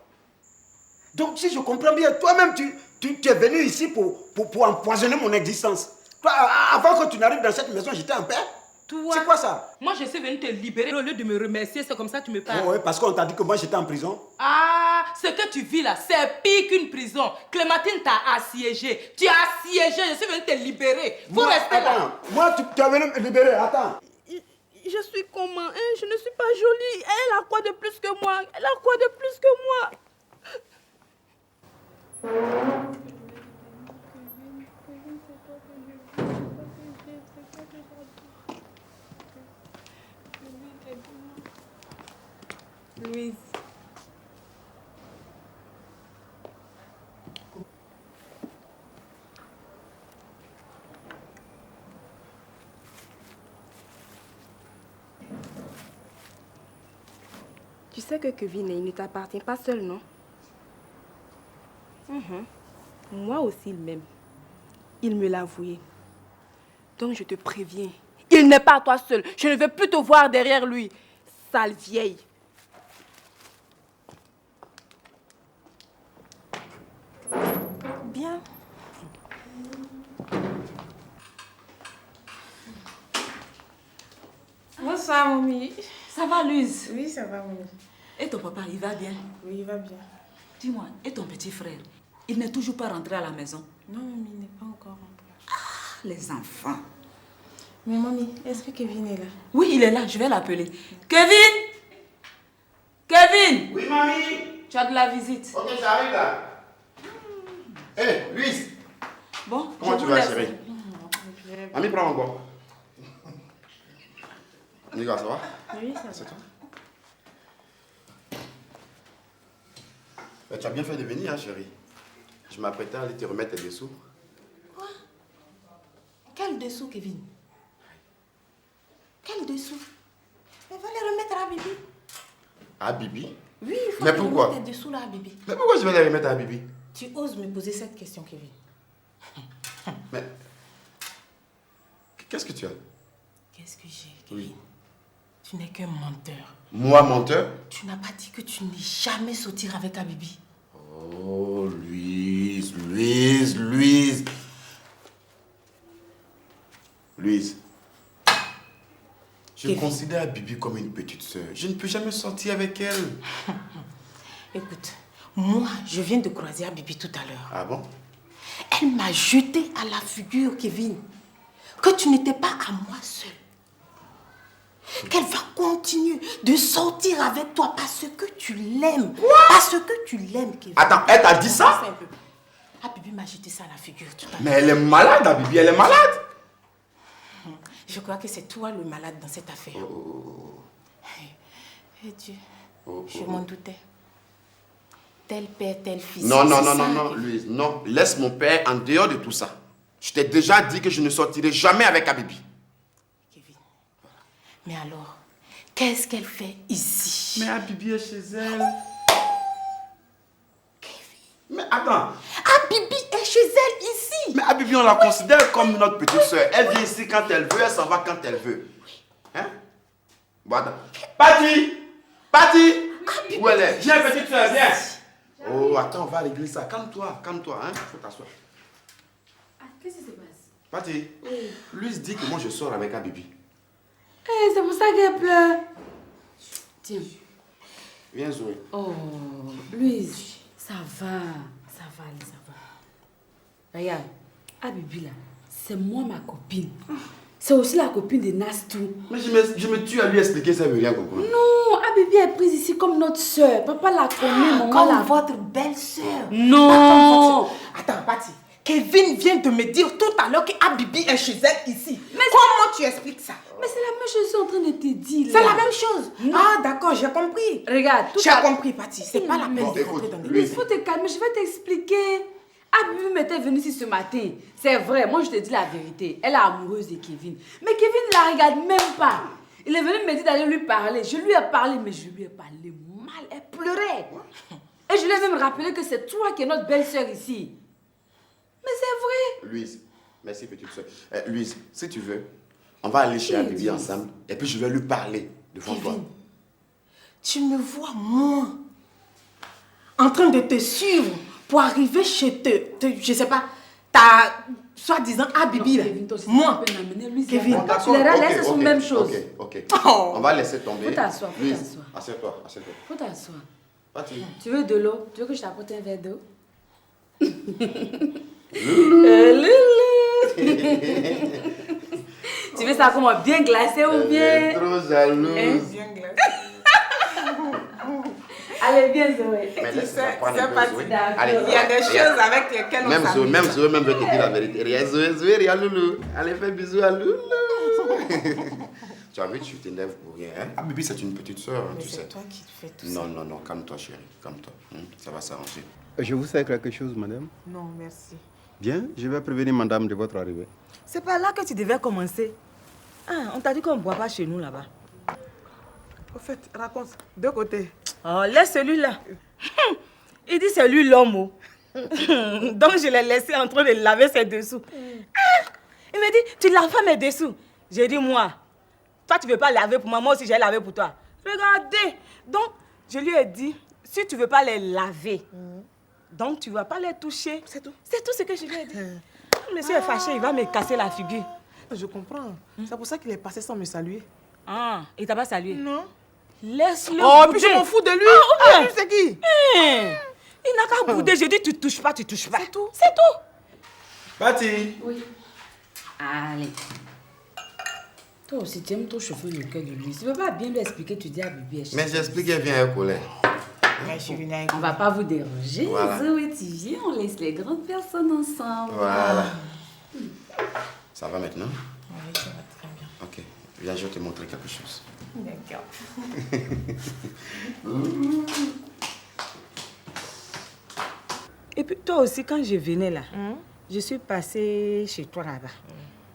Donc, si je comprends bien, toi-même, tu es venu ici pour empoisonner mon existence. Toi, avant que tu n'arrives dans cette maison, j'étais en paix. C'est quoi ça? Moi, je suis venue te libérer au lieu de me remercier. C'est comme ça que tu me parles. Oui, parce qu'on t'a dit que moi, j'étais en prison. Ah, ce que tu vis là, c'est pire qu'une prison. Clémentine t'a assiégé. Tu as assiégé. Je suis venue te libérer. Faut rester là. Moi, tu es venu me libérer. Attends. Je suis comment, hein? Je ne suis pas jolie. Elle a quoi de plus que moi? Elle a quoi de plus que moi? Louise. Tu sais que Kevin, il ne t'appartient pas seul, non? Moi aussi, il m'aime. Il me l'a avoué. Donc, je te préviens, il n'est pas à toi seul. Je ne veux plus te voir derrière lui. Sale vieille. Bien. Bonsoir, mamie. Ça va, Louise? Oui, ça va, mamie. Et ton papa, il va bien? Oui, il va bien. Dis-moi, et ton petit frère? Il n'est toujours pas rentré à la maison? Non, mamie, il n'est pas encore rentré. Ah, les enfants. Mais mamie, est-ce que Kevin est là? Oui, il est là, je vais l'appeler. Kevin! Kevin! Oui, mamie? Tu as de la visite. Ok, j'arrive là. Hé, Louise. Bon, comment tu vas, chérie? Mamie, prends mon bon. Nicolas, ça va? Oui, ça va. C'est toi? Tu as bien fait de venir, hein, chérie. Je m'apprêtais à aller te remettre tes dessous. Quoi? Quel dessous, Kevin? Quel dessous? Mais va les remettre à Bibi. À Bibi? Oui, il faut Mais les pourquoi? remettre tes dessous là à Bibi. Mais pourquoi je vais les remettre à Bibi? Tu oses me poser cette question, Kevin? Mais... Qu'est-ce que tu as? Qu'est-ce que j'ai, Kevin? Tu n'es qu'un menteur. Moi, menteur? Tu n'as pas dit que tu n'es jamais sortir avec Abibi. Oh, Louise, Louise, Louise. Louise. Je considère Bibi comme une petite sœur. Je ne peux jamais sortir avec elle. Écoute, moi, je viens de croiser Abibi tout à l'heure. Ah bon? Elle m'a jeté à la figure, Kevin, que tu n'étais pas à moi seule. qu'elle va continuer de sortir avec toi parce que tu l'aimes. Parce que tu l'aimes, Kevin. Attends, elle t'a dit ça? Habibi m'a jeté ça à la figure tout à l'heure. Mais elle est malade, Habibi, elle est malade. Je crois que c'est toi le malade dans cette affaire. Eh Dieu, je m'en doutais. Tel père, tel fils. Non, Louise, non. Laisse mon père en dehors de tout ça. Je t'ai déjà dit que je ne sortirai jamais avec Habibi. Mais alors, qu'est-ce qu'elle fait ici? Mais Habibi est chez elle. Mais attends. Habibi est chez elle ici. Mais Habibi, on la considère comme notre petite soeur. Elle vient ici quand elle veut, elle s'en va quand elle veut. Hein? Bon, attends. Patty! Où elle est? Viens, petite soeur, viens. Oh, attends, on va à l'église, ça. Calme-toi, hein. Faut t'asseoir. Qu'est-ce qui se passe? Patty, Louise dit que moi je sors avec Habibi. C'est pour ça qu'elle pleure. Tiens. Viens, Zoé. Oh, Louise, ça va, ça va. Regarde, Habibi là, c'est moi ma copine. C'est aussi la copine de Nastou. Mais je me tue à lui expliquer, ça veut rien comprendre. Non, Habibi est prise ici comme notre soeur. Papa la connaît, maman Comme la... votre belle-sœur. Non. Attends, Patty. Kevin vient de me dire tout à l'heure que Habibi est chez elle ici. Mais comment tu expliques ça? Mais c'est la même chose que je suis en train de te dire. C'est la même chose. Ah, d'accord, j'ai compris. Regarde, j'ai compris, Patty. C'est pas la peine de rentrer dans Il faut te calmer, je vais t'expliquer. Habibi m'était venue ici ce matin. C'est vrai, moi je te dis la vérité. Elle est amoureuse de Kevin. Mais Kevin ne la regarde même pas. Il est venu me dire d'aller lui parler. Je lui ai parlé, mais je lui ai parlé mal. Elle pleurait. Et je lui ai même rappelé que c'est toi qui es notre belle-sœur ici. Mais c'est vrai. Louise, merci petite soeur. Louise, si tu veux, on va aller chez Habibi ensemble et puis je vais lui parler devant toi. Tu me vois, moi, en train de te suivre pour arriver chez je sais pas, ta soi-disant Habibi là. Moi, Kevin, tu les laisses, ce sont la même chose. Ok. On va laisser tomber. Faut t'asseoir, Louise, assieds-toi. Faut t'asseoir. Patty. Tu veux de l'eau? Tu veux que je t'apporte un verre d'eau? Loulou. Tu veux ça comment? Bien glacé ou bien? Elle est trop jalouse. Bien glacé. Allez, viens Zoé. Mais laisse-moi c'est prendre un peu, pas Zoé. d'accord. Allez, Il y a des choses avec lesquelles on s'amuse. Même Zoé veut te dire la vérité. Regarde Zoé, regarde Loulou. Allez, fais bisous à Loulou. Tu as vu, tu t'énerves pour rien. Hein? Habibi, c'est une petite soeur, hein, tu sais. C'est toi qui fais tout ça. Non, calme-toi chérie, calme-toi. Ça va s'arranger. Je vous sers quelque chose, madame? Non, merci. Bien, je vais prévenir madame de votre arrivée. C'est pas là que tu devais commencer. Ah, on t'a dit qu'on ne boit pas chez nous là-bas. Au fait, raconte, de côté. Oh, laisse celui-là. Il dit c'est lui l'homme. Oh. Donc je l'ai laissé en train de laver ses dessous. Ah, il me dit, tu laves pas mes dessous. J'ai dit, moi, toi tu veux pas laver pour moi, moi aussi j'ai lavé pour toi. Regardez. Donc, je lui ai dit, si tu veux pas les laver, donc tu vas pas les toucher. C'est tout. C'est tout ce que je lui ai dit. Le monsieur est fâché, il va me casser la figure. Je comprends. C'est pour ça qu'il est passé sans me saluer. Ah, il t'a pas salué? Non. Laisse-le. Oh, puis je m'en fous de lui. Ah, lui, c'est qui? Il n'a qu'à bouder. J'ai dit, tu touches pas, tu touches pas. C'est tout. C'est tout. Patty. Oui. Allez. Toi aussi, tu aimes ton chauffeur le cœur de lui. Tu ne peux pas bien lui expliquer, tu dis à Bibi. Mais j'explique, elle vient à colère. On ne va pas vous déranger. Voilà. Zoé, tu viens, on laisse les grandes personnes ensemble. Voilà. Ça va maintenant? Oui, ça va très bien. Ok. Viens, je vais te montrer quelque chose. D'accord. Et puis toi aussi, quand je venais là, je suis passée chez toi là-bas.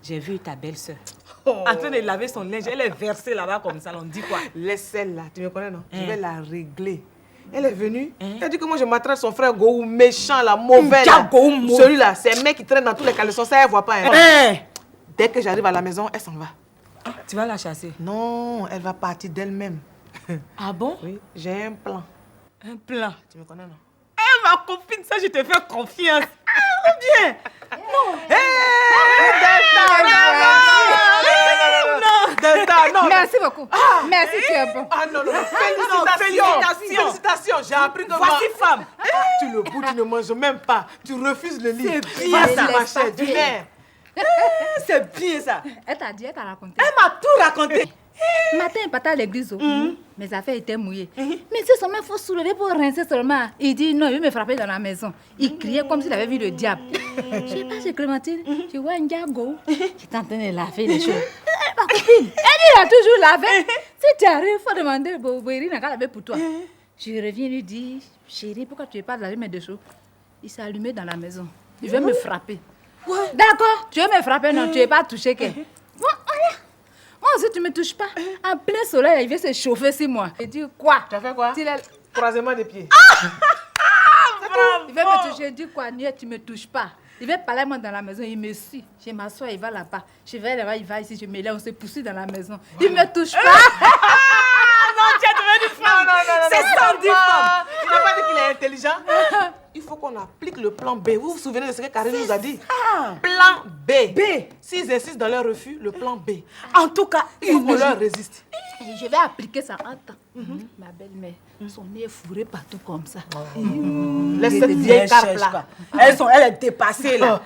J'ai vu ta belle-sœur. En train de laver son linge, elle est versée là-bas comme ça. On dit quoi? Laisse celle-là, tu me connais non? Je vais la régler. Elle est venue, elle dit que moi je m'attrape son frère Gohou, méchant, la mauvaise. Celui-là, c'est un mec qui traîne dans tous les caleçons, ça elle voit pas. Hein. Dès que j'arrive à la maison, elle s'en va. Tu vas la chasser? Non, elle va partir d'elle-même. Ah bon? Oui, j'ai un plan. Un plan? Tu me connais non? Eh ma copine, ça je te fais confiance. Ou bien? Non. Non. Merci beaucoup. Merci, tu es bon. Ah non. Félicitations. J'ai appris que voici femme. Tu le bouts, tu ne manges même pas. Tu refuses le lit. C'est bien, ça, ma chère. Du lait. C'est bien ça. Elle t'a dit, elle t'a raconté. Elle m'a tout raconté. Matin, il partait à l'église. Mes affaires étaient mouillées. Mais c'est seulement, il faut soulever pour rincer seulement. Il dit non, il veut me frapper dans la maison. Il criait comme s'il avait vu le diable. Je sais pas, c'est Clémentine. Tu vois un diago. J'étais en train de laver les choses. Ma copine, elle a toujours lavé. Si tu arrives, il faut demander Boboiri n'a qu'à laver pour toi. Je reviens lui dire, chérie, pourquoi tu n'es pas laver mes dessous? Il s'est allumé dans la maison. Il veut me frapper. D'accord, tu veux me frapper, non, tu n'es pas touché. Bon, voilà. Moi aussi, tu ne me touches pas. En plein soleil, il vient se chauffer sur moi. Il dit quoi? Tu as fait quoi? Croisement des pieds. Il veut me toucher. Il dit quoi? Tu ne me touches pas. Il veut parler moi dans la maison. Il me suit. Je m'assois, il va là-bas. Je vais là-bas, il va ici. Je me lève, on se poursuit dans la maison. Il ne me touche pas. Non, tu es devenu femme. Non. C'est ça, dit femme. Tu n'as pas dit qu'il est intelligent? Il faut qu'on applique le plan B. Vous vous souvenez de ce que Karine nous a dit? Plan B. S'ils insistent dans leur refus, le plan B. En tout cas, il faut qu'on leur résiste. Je vais appliquer ça. Attends. Ma belle-mère, son nez est fourré partout comme ça. Laisse cette vieille carpe là. Elle est dépassée là.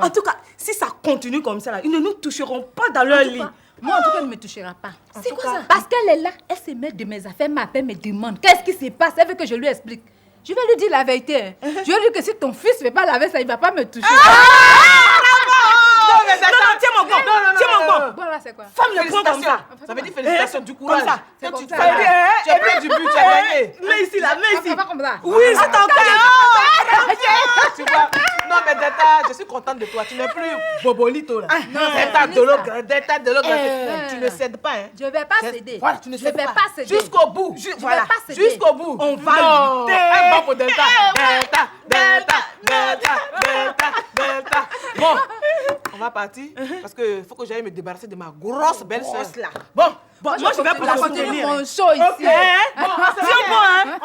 En tout cas, si ça continue comme ça là, ils ne nous toucheront pas dans leur lit. Moi, en tout cas, elle ne me touchera pas. C'est quoi ça? Parce qu'elle est là, elle se met de mes affaires, m'appelle, me demande qu'est-ce qui se passe. Elle veut que je lui explique. Je vais lui dire la vérité. Je vais lui dire que si ton fils ne fait pas laver ça, il ne va pas me toucher. Non, tiens mon bon. Tiens mon bon. Bon, là, c'est quoi? Femme le prend comme ça. Ça veut dire félicitations, du courage. Comme ça. C'est comme ça. Tu as pris du but, tu as gagné. Mets ici, là, mets ici. Pas comme ça. Oui, c'est ton cas. Tu vois? Non, mais Deta, je suis contente de toi. Tu n'es plus Bobolito, là. Deta de l'autre. Tu ne cèdes pas, hein. Je ne vais pas céder. Voilà, tu ne cèdes pas. Céder. Jusqu'au bout. Voilà. Jusqu'au bout. On va lutter. Un bon pour Deta. Deta. Bon, on va partir parce qu'il faut que j'aille me débarrasser de ma grosse belle soeur là. Bon, moi je vais pour la soutenir. Mon show ici. Tiens bon, hein.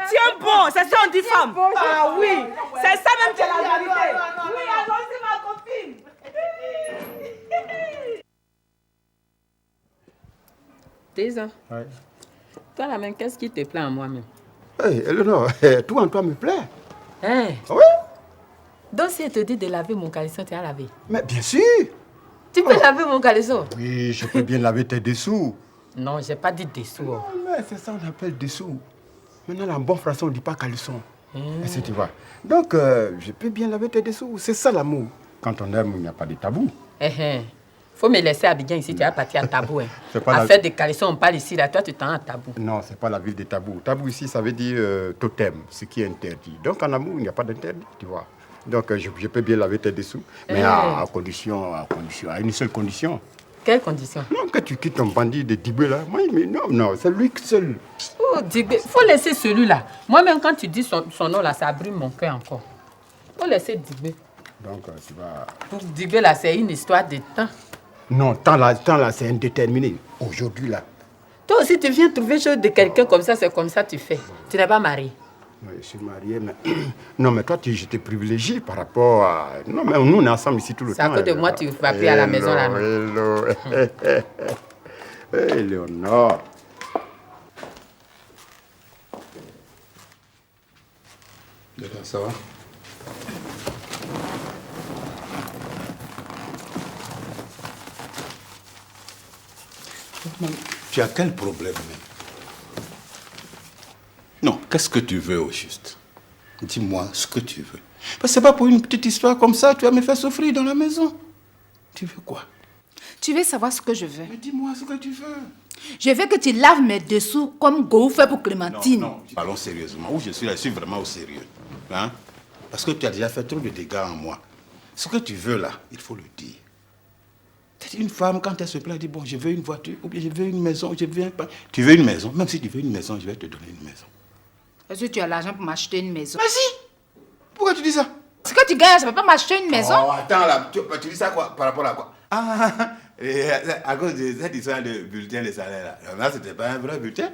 Tiens bon, c'est ça on dit femme. Ah oui, c'est ça même qui est la vérité. Oui, allons-y ma copine. Déjà. Ouais. Toi là même, qu'est-ce qui te plaît en moi-même? Hey, Eleanor, tout en toi me plaît. Hein? Oui. Donc si elle te dit de laver mon caleçon, tu as lavé? Mais bien sûr. Tu peux laver mon caleçon? Oui, je peux bien laver tes dessous. Non, j'ai pas dit dessous. Non, mais c'est ça on appelle dessous. Maintenant, en bon français, on ne dit pas caleçon. Est-ce que tu vois? Donc, je peux bien laver tes dessous. C'est ça l'amour. Quand on aime, il n'y a pas de tabou. Faut me laisser Abidjan ici, tu vas partir à tabou. À faire des caleçons, on parle ici, là. Toi, tu t'en as à tabou. Non, c'est pas la ville des tabous. Tabou ici, ça veut dire totem, ce qui est interdit. Donc, en amour, il n'y a pas d'interdit, tu vois. Donc, je peux bien laver tes dessous, mais à une seule condition. Quelle condition? Non, que tu quittes ton bandit de Dibé là. Moi, mais non, c'est lui seul. Oh, Dibé, faut laisser celui-là. Moi-même, quand tu dis son nom là, ça brûle mon cœur encore. Faut laisser Dibé. Donc, tu vas... Pour Dibé là, c'est une histoire de temps. Non, temps là, c'est indéterminé. Aujourd'hui là. Toi aussi, tu viens trouver chose de quelqu'un comme ça, c'est comme ça tu fais. Tu n'es pas marié. Oui, je suis marié, mais... Non, mais toi, je te privilégie par rapport à... Non, mais nous, on est ensemble ici tout le temps. C'est à cause de moi, tu vas plus à la maison là. Hello. Hey, Léonore. D'accord, ça va? Tu as quel problème même? Non, qu'est-ce que tu veux au juste? Dis-moi ce que tu veux. Parce que c'est pas pour une petite histoire comme ça, tu vas me faire souffrir dans la maison. Tu veux quoi? Tu veux savoir ce que je veux? Mais dis-moi ce que tu veux. Je veux que tu laves mes dessous comme Go fait pour Clémentine. Non, parlons sérieusement. Où je suis vraiment au sérieux. Hein? Parce que tu as déjà fait trop de dégâts en moi. Ce que tu veux là, il faut le dire. Une femme, quand elle se plaint, elle dit, bon, je veux une voiture, ou bien je veux une maison, je veux un pain. Tu veux une maison? Même si tu veux une maison, je vais te donner une maison. Est-ce que tu as l'argent pour m'acheter une maison? Mais si! Pourquoi tu dis ça? Ce que tu gagnes, ça ne peut pas m'acheter une maison? Oh, attends là, tu dis ça quoi? Par rapport à quoi? À cause de cette histoire de bulletin de salaire là. Là, c'était pas un vrai bulletin?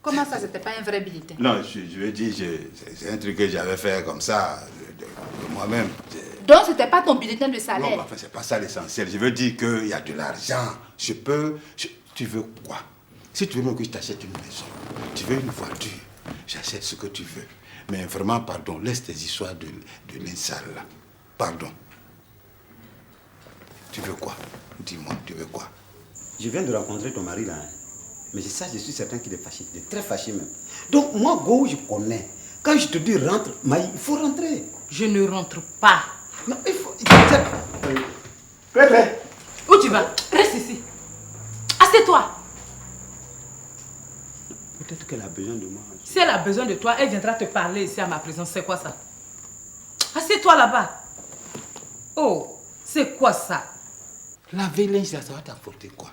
Comment ça, c'était pas un vrai bulletin? Non, je veux dire, c'est un truc que j'avais fait comme ça, de moi-même. Donc, c'était pas ton bulletin de salaire? Non, enfin, c'est pas ça l'essentiel. Je veux dire qu'il y a de l'argent. Tu veux quoi? Si tu veux même que je t'achète une maison, tu veux une voiture, j'achète ce que tu veux. Mais vraiment, pardon, laisse tes histoires de linge sale là. Pardon. Tu veux quoi? Dis-moi, tu veux quoi? Je viens de rencontrer ton mari là. Hein. Mais ça, je suis certain qu'il est fâché. Il est très fâché même. Donc moi, Go, je connais. Quand je te dis rentre, Maï, il faut rentrer. Je ne rentre pas. Non, il faut... Où tu vas? Reste ici. Assieds-toi. Peut-être qu'elle a besoin de moi. Si elle a besoin de toi, elle viendra te parler ici à ma présence. C'est quoi ça? Assieds-toi là-bas. Oh, c'est quoi ça? La violence, ça va t'apporter quoi?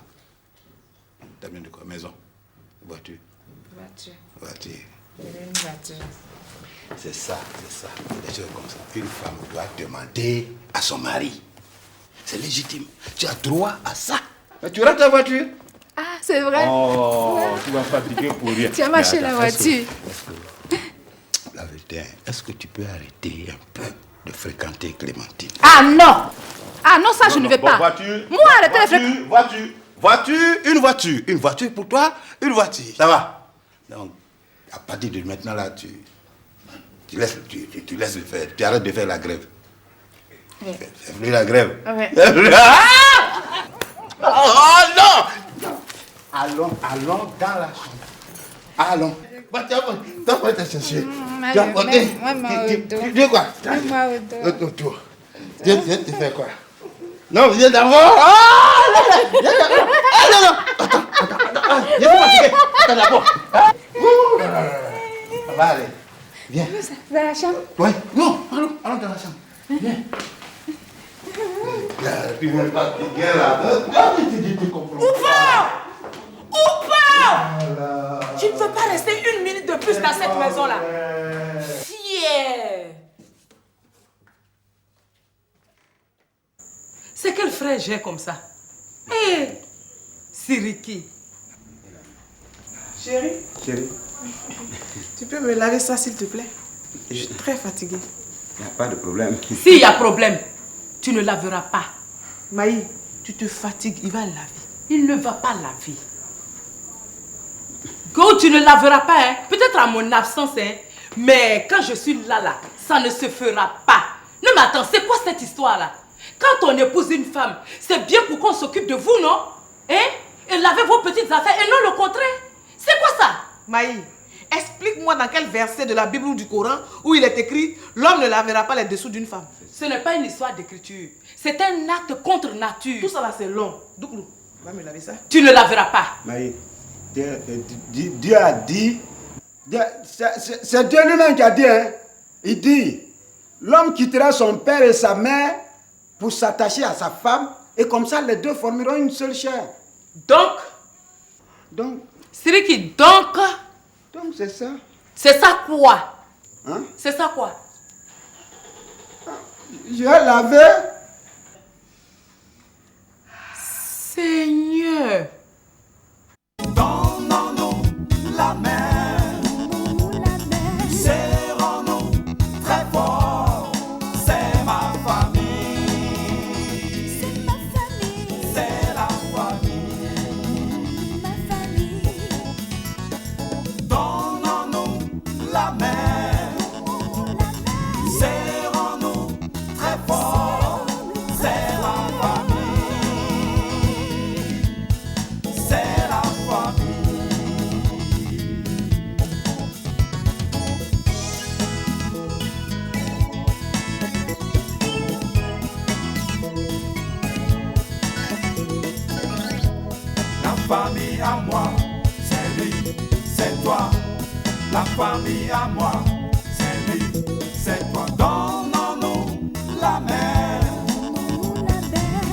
T'as besoin de quoi? Maison? Voiture? Voiture. Une voiture. C'est ça, c'est ça. Des choses comme ça. Une femme doit demander à son mari. C'est légitime. Tu as droit à ça. Mais tu rentres ta voiture? Ah, c'est vrai. Oh, tu vas fatiguer pour rien. Tu as marché la voiture. La vérité, est-ce que tu peux arrêter un peu de fréquenter Clémentine? Ah non! Ah non, ça je ne vais pas. Voiture. Moi, arrêtez de fréquenter. Voiture, une voiture pour toi, une voiture. Ça va? Donc, à partir de maintenant là, tu laisses le faire. Tu arrêtes de faire la grève. Oui. Fais plus la grève. Oui. Oh non! Allons dans la chambre. Allons. Tu vas te chercher. Tu vas porter. Tu dis quoi? L'autre tour. Viens te faire quoi? Non, viens d'abord. Non. Attends. Viens te fatiguer. Attends d'abord. Ça va aller. Viens. Dans la chambre? Oui. Non, allons dans la chambre. Viens. Tu ne veux pas fatiguer là. Oupa! Tu ne veux pas rester une minute de plus dans cette maison-là. Fier. C'est quel frère j'ai comme ça? Hé, Siriki. Chérie, tu peux me laver ça s'il te plaît? Je suis très fatiguée. Il n'y a pas de problème. S'il y a problème, tu ne laveras pas. Maï, tu te fatigues, il va laver. Il ne va pas laver. Go, tu ne laveras pas, hein? Peut-être à mon absence, hein? Mais quand je suis là, ça ne se fera pas. Non mais attends, c'est quoi cette histoire-là? Quand on épouse une femme, c'est bien pour qu'on s'occupe de vous, non? Hein? Et laver vos petites affaires et non le contraire. C'est quoi ça? Maï, explique-moi dans quel verset de la Bible ou du Coran où il est écrit « L'homme ne lavera pas les dessous d'une femme ». Ce n'est pas une histoire d'écriture. C'est un acte contre nature. Tout ça là, c'est long. Douklou, va me laver ça. Tu ne laveras pas. Maï, Dieu a dit, c'est Dieu lui-même qui a dit, hein? Il dit, l'homme quittera son père et sa mère pour s'attacher à sa femme et comme ça les deux formeront une seule chair. Donc, Siriki, donc c'est ça. C'est ça quoi? Hein? C'est ça quoi? Je vais laver. Seigneur. Donnons-nous la main, serrons-nous très fort, c'est ma famille, c'est la famille, donnons-nous la main, serrons-nous très fort, c'est la famille, c'est la famille. La famille à moi, c'est lui, c'est toi. La famille à moi, c'est lui, c'est toi. Donnons-nous la main,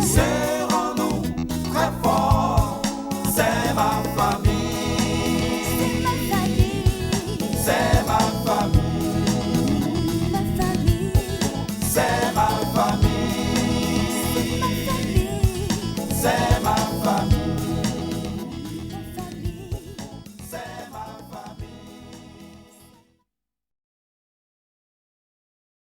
serrons-nous très fort. C'est ma famille, c'est ma famille, c'est ma famille, c'est